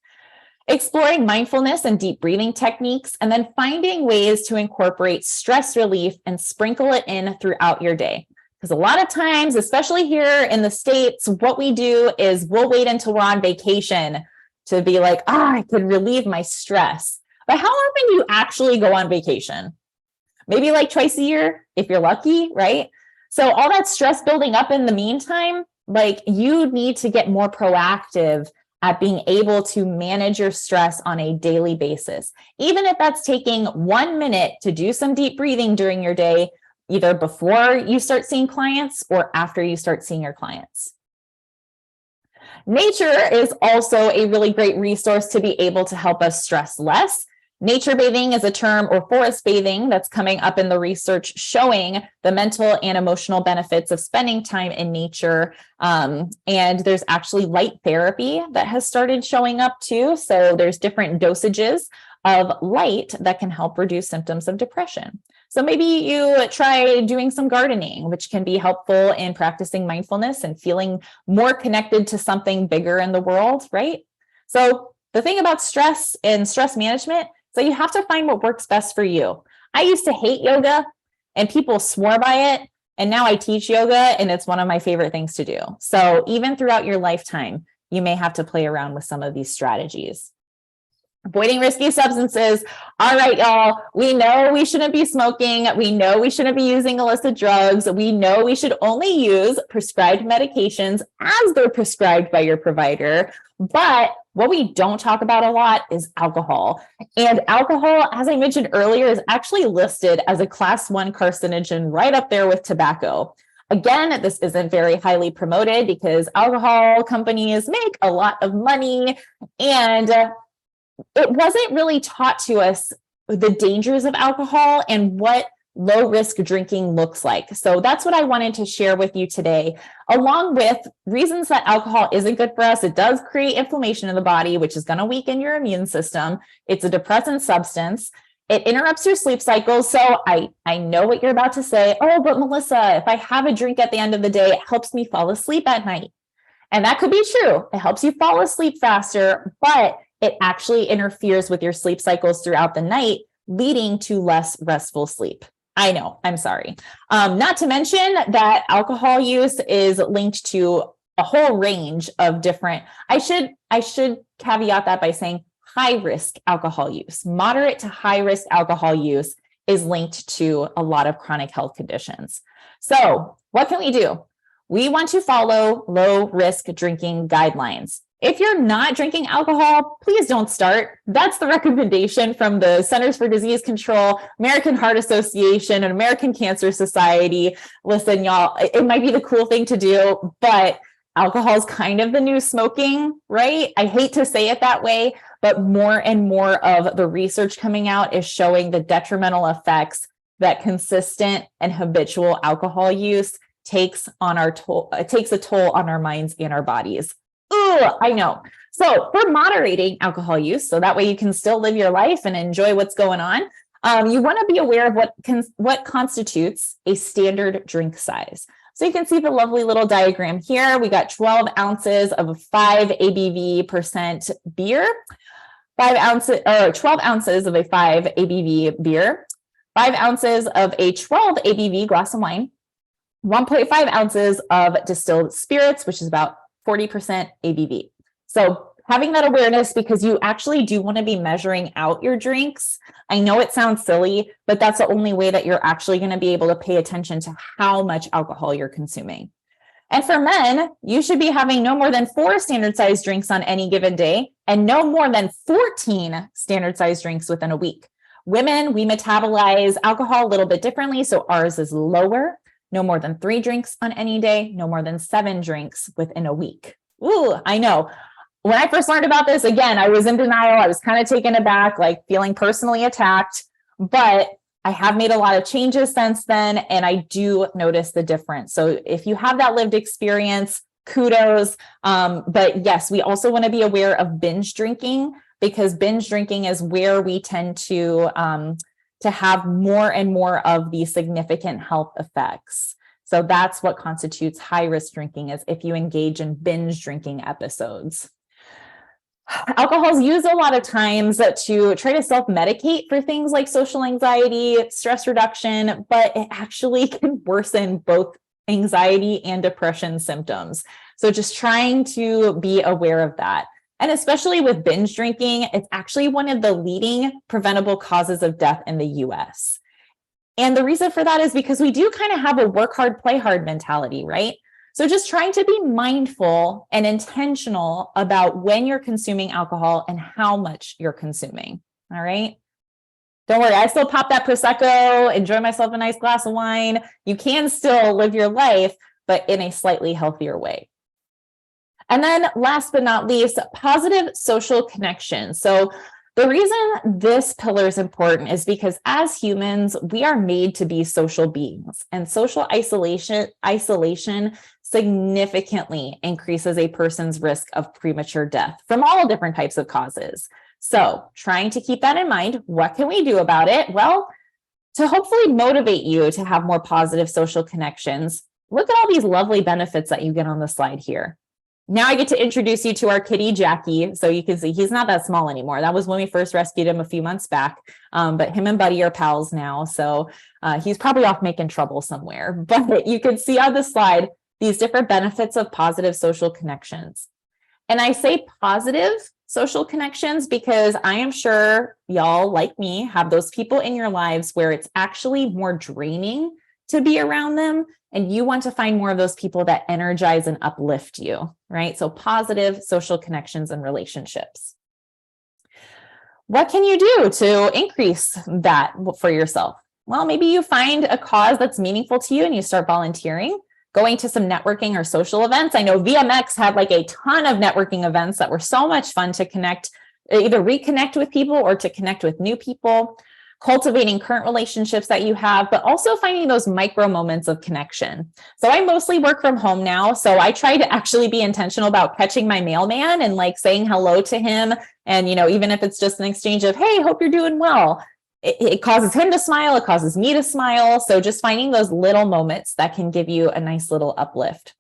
Exploring mindfulness and deep breathing techniques, and then finding ways to incorporate stress relief and sprinkle it in throughout your day. Because a lot of times, especially here in the States, what we do is we'll wait until we're on vacation to be like, I can relieve my stress. But how often do you actually go on vacation? Maybe like twice a year, if you're lucky, right? So all that stress building up in the meantime, like you need to get more proactive at being able to manage your stress on a daily basis. Even if that's taking 1 minute to do some deep breathing during your day, either before you start seeing clients or after you start seeing your clients. Nature is also a really great resource to be able to help us stress less. Nature bathing is a term, or forest bathing, that's coming up in the research showing the mental and emotional benefits of spending time in nature. And there's actually light therapy that has started showing up too. So there's different dosages of light that can help reduce symptoms of depression. So maybe you try doing some gardening, which can be helpful in practicing mindfulness and feeling more connected to something bigger in the world, right? So the thing about stress and stress management, so you have to find what works best for you. I used to hate yoga and people swore by it. And now I teach yoga and it's one of my favorite things to do. So even throughout your lifetime, you may have to play around with some of these strategies. Avoiding risky substances. All right, y'all. We know we shouldn't be smoking. We know we shouldn't be using illicit drugs. We know we should only use prescribed medications as they're prescribed by your provider. But what we don't talk about a lot is alcohol. And alcohol, as I mentioned earlier, is actually listed as a class 1 carcinogen right up there with tobacco. Again, this isn't very highly promoted because alcohol companies make a lot of money, and it wasn't really taught to us the dangers of alcohol and what low risk drinking looks like. So that's what I wanted to share with you today, along with reasons that alcohol isn't good for us. It does create inflammation in the body, which is going to weaken your immune system. It's a depressant substance. It interrupts your sleep cycle. So I know what you're about to say. Oh, but Melissa, if I have a drink at the end of the day, it helps me fall asleep at night. And that could be true. It helps you fall asleep faster, but it actually interferes with your sleep cycles throughout the night, leading to less restful sleep. I know, I'm sorry. Not to mention that alcohol use is linked to a whole range of different, I should caveat that by saying high risk alcohol use. Moderate to high risk alcohol use is linked to a lot of chronic health conditions. So what can we do? We want to follow low risk drinking guidelines. If you're not drinking alcohol, please don't start. That's the recommendation from the Centers for Disease Control, American Heart Association, and American Cancer Society. Listen, y'all, it might be the cool thing to do, but alcohol is kind of the new smoking, right? I hate to say it that way, but more and more of the research coming out is showing the detrimental effects that consistent and habitual alcohol use takes on our toll. It takes a toll on our minds and our bodies. Ooh, I know. So for moderating alcohol use, so that way you can still live your life and enjoy what's going on, you want to be aware of what constitutes a standard drink size. So you can see the lovely little diagram here. We got 12 ounces of a 5 ABV percent beer, 5 ounces or 12 ounces of a 5 ABV beer, 5 ounces of a 12 ABV glass of wine, 1.5 ounces of distilled spirits, which is about 40% ABV. So having that awareness, because you actually do want to be measuring out your drinks. I know it sounds silly, but that's the only way that you're actually going to be able to pay attention to how much alcohol you're consuming. And for men, you should be having no more than 4 standard size drinks on any given day and no more than 14 standard size drinks within a week. Women, we metabolize alcohol a little bit differently, so ours is lower. No more than 3 drinks on any day, no more than 7 drinks within a week. Ooh, I know. When I first learned about this, again, I was in denial. I was kind of taken aback, like feeling personally attacked, but I have made a lot of changes since then, and I do notice the difference. So if you have that lived experience, kudos. But yes, we also want to be aware of binge drinking, because binge drinking is where we tend to have more and more of the significant health effects. So that's what constitutes high risk drinking, is if you engage in binge drinking episodes. Alcohol is used a lot of times to try to self-medicate for things like social anxiety, stress reduction, but it actually can worsen both anxiety and depression symptoms. So just trying to be aware of that. And especially with binge drinking, it's actually one of the leading preventable causes of death in the US. And the reason for that is because we do kind of have a work hard, play hard mentality, right? So just trying to be mindful and intentional about when you're consuming alcohol and how much you're consuming. All right. Don't worry, I still pop that Prosecco, enjoy myself a nice glass of wine. You can still live your life, but in a slightly healthier way. And then last but not least, positive social connection. So the reason this pillar is important is because as humans, we are made to be social beings, and social isolation significantly increases a person's risk of premature death from all different types of causes. So trying to keep that in mind, what can we do about it? Well, to hopefully motivate you to have more positive social connections, look at all these lovely benefits that you get on the slide here. Now I get to introduce you to our kitty, Jackie. So you can see he's not that small anymore. That was when we first rescued him a few months back. But him and Buddy are pals now. So he's probably off making trouble somewhere. But you can see on the slide these different benefits of positive social connections. And I say positive social connections because I am sure y'all, like me, have those people in your lives where it's actually more draining to be around them. And you want to find more of those people that energize and uplift you, right? So positive social connections and relationships. What can you do to increase that for yourself? Well, maybe you find a cause that's meaningful to you and you start volunteering, going to some networking or social events. I know VMX had like a ton of networking events that were so much fun to connect, either reconnect with people or to connect with new people. Cultivating current relationships that you have, but also finding those micro moments of connection. So I mostly work from home now. So I try to actually be intentional about catching my mailman and like saying hello to him. And, even if it's just an exchange of, hey, hope you're doing well, it causes him to smile. It causes me to smile. So just finding those little moments that can give you a nice little uplift.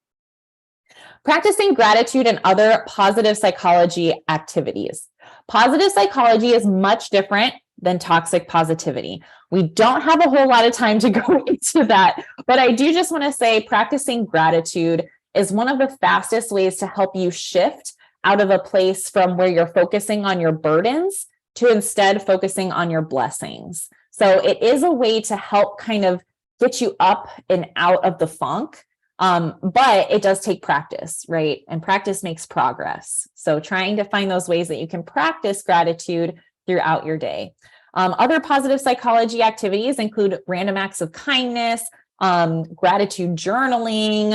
Practicing gratitude and other positive psychology activities. Positive psychology is much different than toxic positivity. We don't have a whole lot of time to go into that, but I do just want to say practicing gratitude is one of the fastest ways to help you shift out of a place from where you're focusing on your burdens to instead focusing on your blessings. So it is a way to help kind of get you up and out of the funk. But it does take practice, right? And practice makes progress. So trying to find those ways that you can practice gratitude throughout your day. Other positive psychology activities include random acts of kindness, gratitude journaling,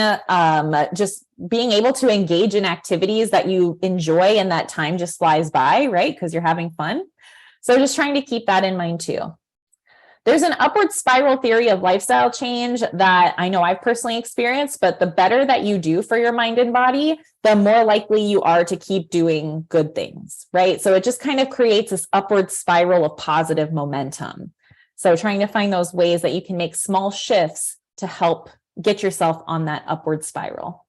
just being able to engage in activities that you enjoy and that time just flies by, right? Because you're having fun. So just trying to keep that in mind too. There's an upward spiral theory of lifestyle change that I know I've personally experienced, but the better that you do for your mind and body, the more likely you are to keep doing good things, right? So it just kind of creates this upward spiral of positive momentum. So trying to find those ways that you can make small shifts to help get yourself on that upward spiral.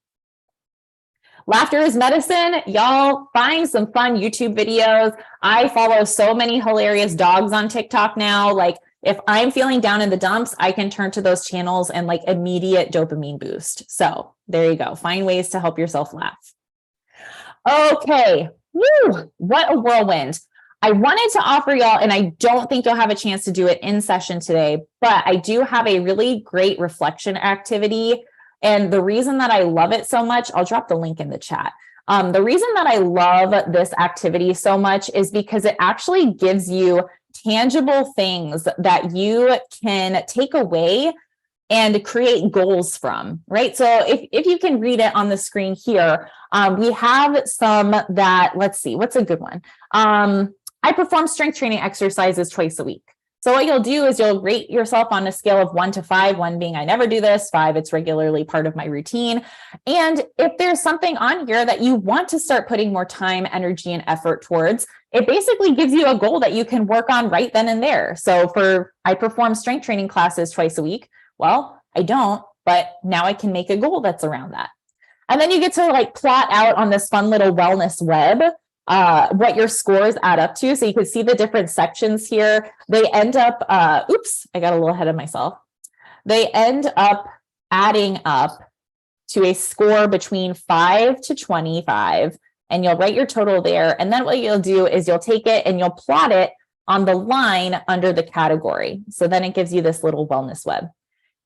Laughter is medicine. Y'all find some fun YouTube videos. I follow so many hilarious dogs on TikTok now. Like, if I'm feeling down in the dumps, I can turn to those channels and like immediate dopamine boost. So there you go. Find ways to help yourself laugh. Okay. Woo, what a whirlwind. I wanted to offer y'all, and I don't think you'll have a chance to do it in session today, but I do have a really great reflection activity. And the reason that I love it so much, I'll drop the link in the chat. The reason that I love this activity so much is because it actually gives you tangible things that you can take away and create goals from, right? So if you can read it on the screen here, we have some that, let's see, what's a good one? I perform strength training exercises twice a week. So what you'll do is you'll rate yourself on a scale of 1 to 5, 1 being I never do this, 5 it's regularly part of my routine. And if there's something on here that you want to start putting more time, energy, and effort towards, it basically gives you a goal that you can work on right then and there. So I perform strength training classes twice a week. Well, I don't, but now I can make a goal that's around that. And then you get to like plot out on this fun little wellness web what your scores add up to. So you can see the different sections here. They end up, oops, I got a little ahead of myself. They end up adding up to a score between 5 to 25, and you'll write your total there. And then what you'll do is you'll take it and you'll plot it on the line under the category. So then it gives you this little wellness web.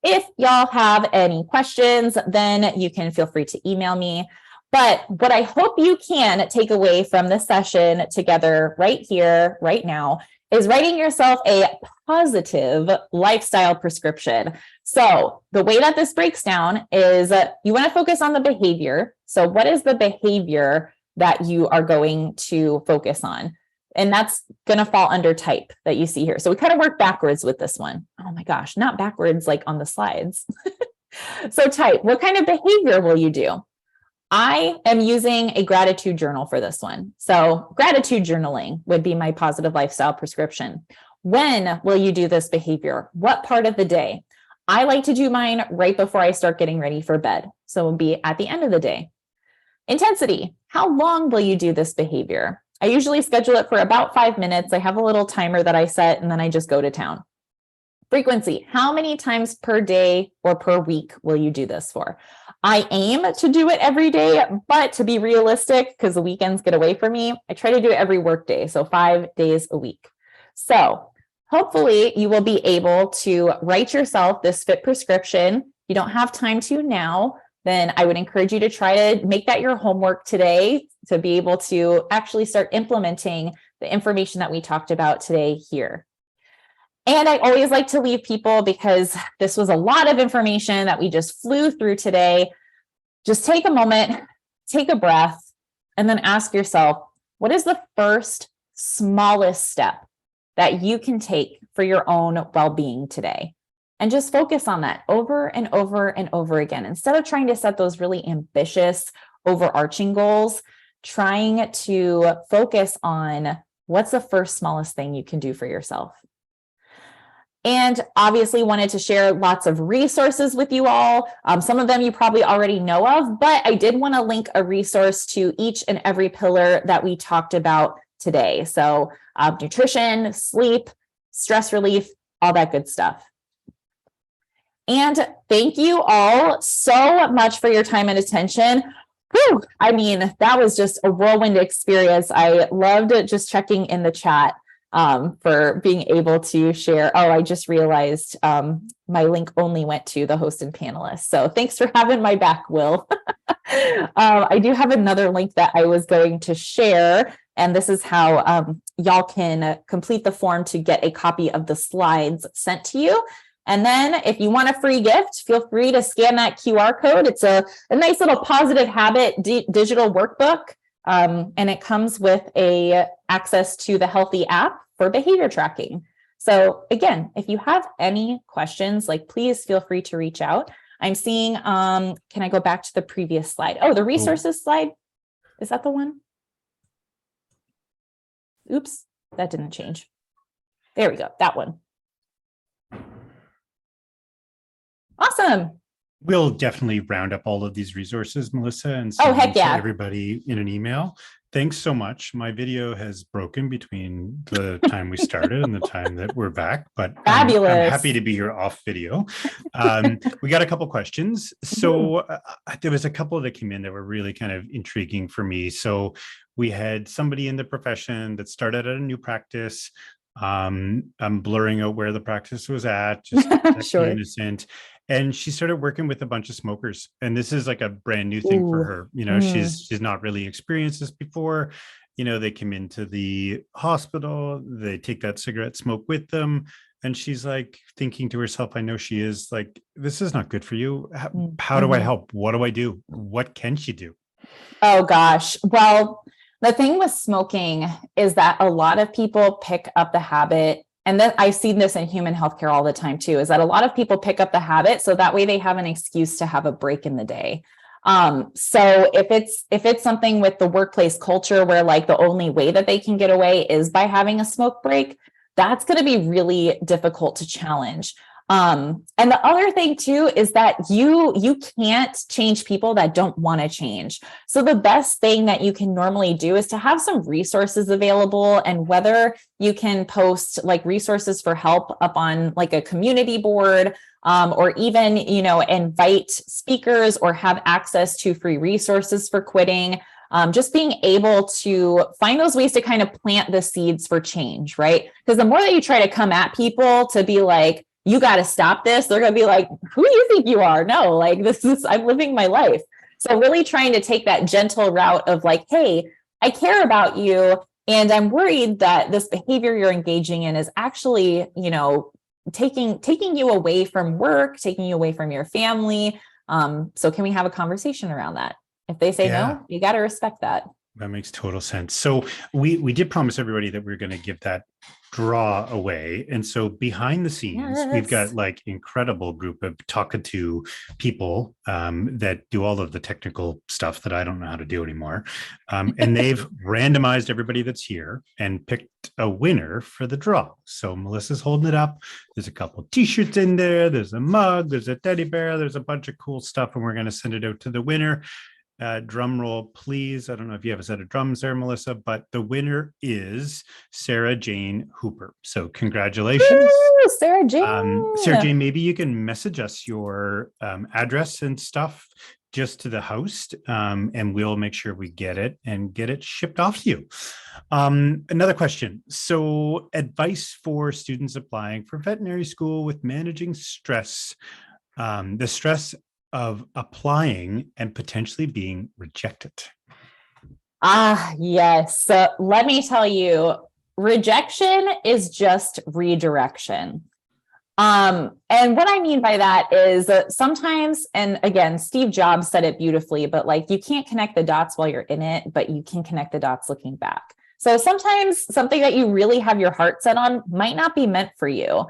If y'all have any questions, then you can feel free to email me. But what I hope you can take away from this session together right here, right now, is writing yourself a positive lifestyle prescription. So the way that this breaks down is you want to focus on the behavior. So what is the behavior that you are going to focus on? And that's going to fall under type that you see here. So we kind of work backwards with this one. Oh my gosh, not backwards like on the slides. So type, what kind of behavior will you do? I am using a gratitude journal for this one. So gratitude journaling would be my positive lifestyle prescription. When will you do this behavior? What part of the day? I like to do mine right before I start getting ready for bed. So it will be at the end of the day. Intensity, how long will you do this behavior? I usually schedule it for about 5 minutes. I have a little timer that I set, and then I just go to town. Frequency, how many times per day or per week will you do this for? I aim to do it every day, but to be realistic, because the weekends get away from me, I try to do it every work day, so 5 days a week. So hopefully you will be able to write yourself this fit prescription. You don't have time to now, then I would encourage you to try to make that your homework today to be able to actually start implementing the information that we talked about today here. And I always like to leave people, because this was a lot of information that we just flew through today. Just take a moment, take a breath, and then ask yourself, what is the first smallest step that you can take for your own well-being today? And just focus on that over and over and over again. Instead of trying to set those really ambitious, overarching goals, trying to focus on what's the first smallest thing you can do for yourself. And obviously wanted to share lots of resources with you all. Some of them you probably already know of, but I did want to link a resource to each and every pillar that we talked about today. So nutrition, sleep, stress relief, all that good stuff. And thank you all so much for your time and attention. Whew, I mean, that was just a whirlwind experience. I loved just checking in the chat for being able to share. Oh, I just realized my link only went to the host and panelists. So thanks for having my back, Will. I do have another link that I was going to share, and this is how y'all can complete the form to get a copy of the slides sent to you. And then if you want a free gift, feel free to scan that QR code. It's a nice little positive habit digital workbook. And it comes with access to the Healthy app for behavior tracking. So again, if you have any questions, please feel free to reach out. I'm seeing, can I go back to the previous slide? Oh, the resources slide. Is that the one? Oops, that didn't change. There we go, that one. Awesome. We'll definitely round up all of these resources, Melissa, and send them to everybody in an email. Thanks so much. My video has broken between the time we started and the time that we're back, but fabulous. I'm happy to be here off video. We got a couple questions. So there was a couple that came in that were really kind of intriguing for me. So we had somebody in the profession that started at a new practice. I'm blurring out where the practice was at, just sure. innocent. And she started working with a bunch of smokers. And this is like a brand new thing for her. You know, she's not really experienced this before. You know, they come into the hospital, they take that cigarette smoke with them. And she's like thinking to herself, I know she is like, this is not good for you. How do I help? What do I do? What can she do? Oh, gosh. Well, the thing with smoking is that a lot of people pick up the habit. And then I've seen this in human healthcare all the time too, is that a lot of people pick up the habit so that way they have an excuse to have a break in the day. So if it's something with the workplace culture where the only way that they can get away is by having a smoke break, that's going to be really difficult to challenge. And the other thing too is that you can't change people that don't want to change. So the best thing that you can normally do is to have some resources available, and whether you can post resources for help up on a community board, or even, invite speakers or have access to free resources for quitting. Just being able to find those ways to kind of plant the seeds for change, right? Because the more that you try to come at people to be like, you got to stop this, they're going to be like, who do you think you are? No, I'm living my life. So really trying to take that gentle route of hey, I care about you. And I'm worried that this behavior you're engaging in is actually, taking you away from work, taking you away from your family. So can we have a conversation around that? If they say no, you got to respect that. That makes total sense. So we did promise everybody that we are going to give that draw away. And so behind the scenes, we've got like incredible group of talkative people that do all of the technical stuff that I don't know how to do anymore. And they've randomized everybody that's here and picked a winner for the draw. So Melissa's holding it up. There's a couple t-shirts in there. There's a mug. There's a teddy bear. There's a bunch of cool stuff. And we're going to send it out to the winner. Drum roll, please. I don't know if you have a set of drums there, Melissa, but the winner is Sarah Jane Hooper. So congratulations. Woo, Sarah Jane. Sarah Jane, maybe you can message us your address and stuff just to the host, and we'll make sure we get it and get it shipped off to you. Another question. So advice for students applying for veterinary school with managing stress, the stress of applying and potentially being rejected. Yes. So let me tell you, rejection is just redirection. And what I mean by that is sometimes, and again, Steve Jobs said it beautifully, but like you can't connect the dots while you're in it, but you can connect the dots looking back. So sometimes something that you really have your heart set on might not be meant for you.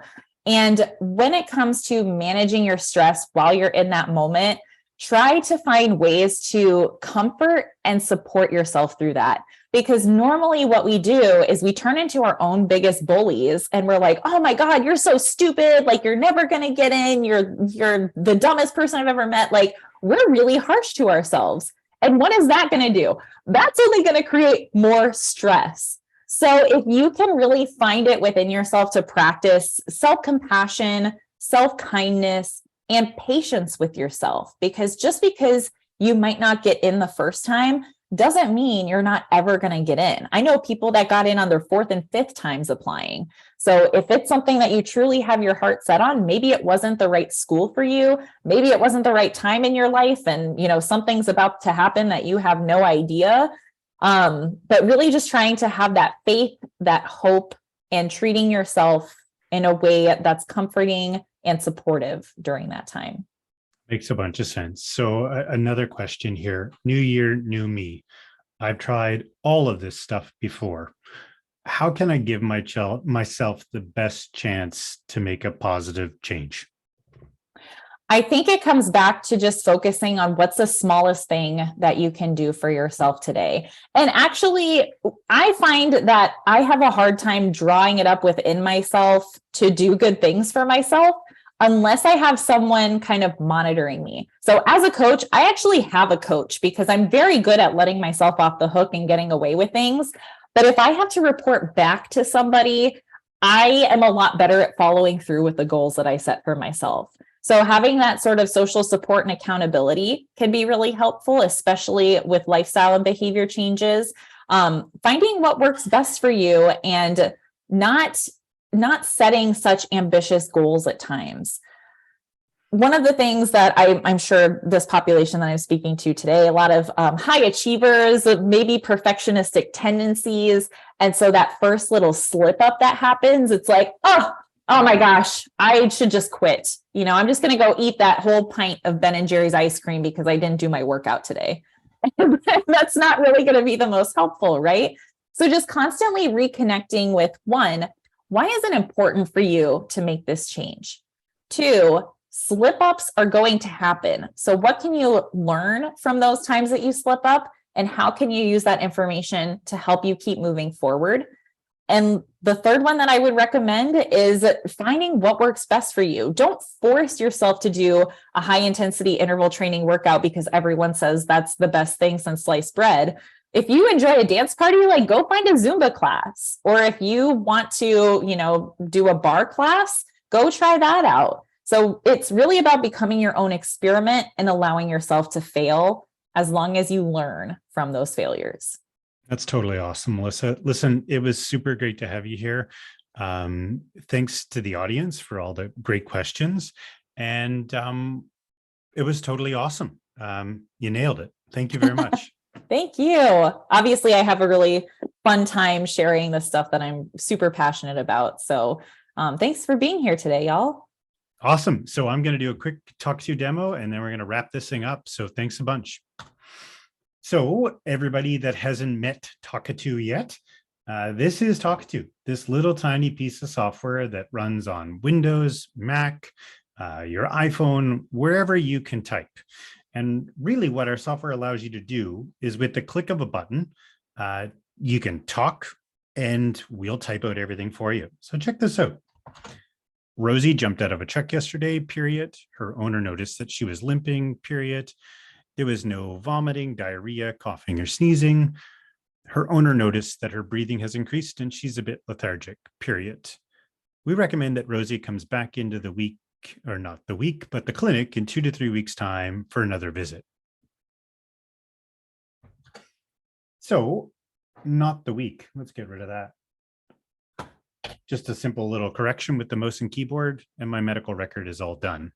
And when it comes to managing your stress while you're in that moment, try to find ways to comfort and support yourself through that. Because normally what we do is we turn into our own biggest bullies and we're like, oh my God, you're so stupid. Like you're never going to get in. You're the dumbest person I've ever met. Like we're really harsh to ourselves. And what is that going to do? That's only going to create more stress. So if you can really find it within yourself to practice self-compassion, self-kindness, and patience with yourself, because just because you might not get in the first time doesn't mean you're not ever going to get in. I know people that got in on their fourth and fifth times applying. So if it's something that you truly have your heart set on, maybe it wasn't the right school for you. Maybe it wasn't the right time in your life. And, something's about to happen that you have no idea. But really just trying to have that faith, that hope, and treating yourself in a way that's comforting and supportive during that time. Makes a bunch of sense. So another question here, new year, new me. I've tried all of this stuff before. How can I give myself the best chance to make a positive change? I think it comes back to just focusing on what's the smallest thing that you can do for yourself today. And actually, I find that I have a hard time drawing it up within myself to do good things for myself unless I have someone kind of monitoring me. So as a coach, I actually have a coach because I'm very good at letting myself off the hook and getting away with things. But if I have to report back to somebody, I am a lot better at following through with the goals that I set for myself. So having that sort of social support and accountability can be really helpful, especially with lifestyle and behavior changes. Finding what works best for you and not setting such ambitious goals at times. One of the things that I'm sure this population that I'm speaking to today, a lot of high achievers, maybe perfectionistic tendencies. And so that first little slip up that happens, it's like, oh my gosh, I should just quit. I'm just going to go eat that whole pint of Ben and Jerry's ice cream because I didn't do my workout today. That's not really going to be the most helpful, right? So just constantly reconnecting with one, why is it important for you to make this change? Two, slip ups are going to happen. So what can you learn from those times that you slip up? And how can you use that information to help you keep moving forward? And the third one that I would recommend is finding what works best for you. Don't force yourself to do a high intensity interval training workout because everyone says that's the best thing since sliced bread. If you enjoy a dance party, go find a Zumba class. Or if you want to, do a bar class, go try that out. So it's really about becoming your own experiment and allowing yourself to fail as long as you learn from those failures. That's totally awesome, Melissa. Listen, it was super great to have you here. Thanks to the audience for all the great questions. And it was totally awesome. You nailed it. Thank you very much. Thank you. Obviously, I have a really fun time sharing the stuff that I'm super passionate about. So thanks for being here today, y'all. Awesome. So I'm going to do a quick talk to you demo, and then we're going to wrap this thing up. So thanks a bunch. So everybody that hasn't met Talkatoo yet, this is Talkatoo, this little tiny piece of software that runs on Windows, Mac, your iPhone, wherever you can type. And really what our software allows you to do is with the click of a button, you can talk and we'll type out everything for you. So check this out. Rosie jumped out of a truck yesterday, period. Her owner noticed that she was limping, period. There was no vomiting, diarrhea, coughing, or sneezing. Her owner noticed that her breathing has increased and she's a bit lethargic, period. We recommend that Rosie comes back into the week, or not the week, but the clinic in 2 to 3 weeks' time for another visit. So, not the week. Let's get rid of that. Just a simple little correction with the mouse and keyboard, and my medical record is all done.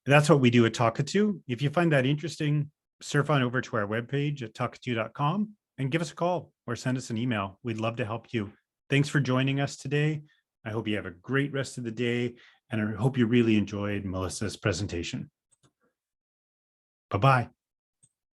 That's what we do at Talkatoo. If you find that interesting, surf on over to our webpage at talkatoo.com and give us a call or send us an email. We'd love to help you. Thanks for joining us today. I hope you have a great rest of the day, and I hope you really enjoyed Melissa's presentation. Bye-bye.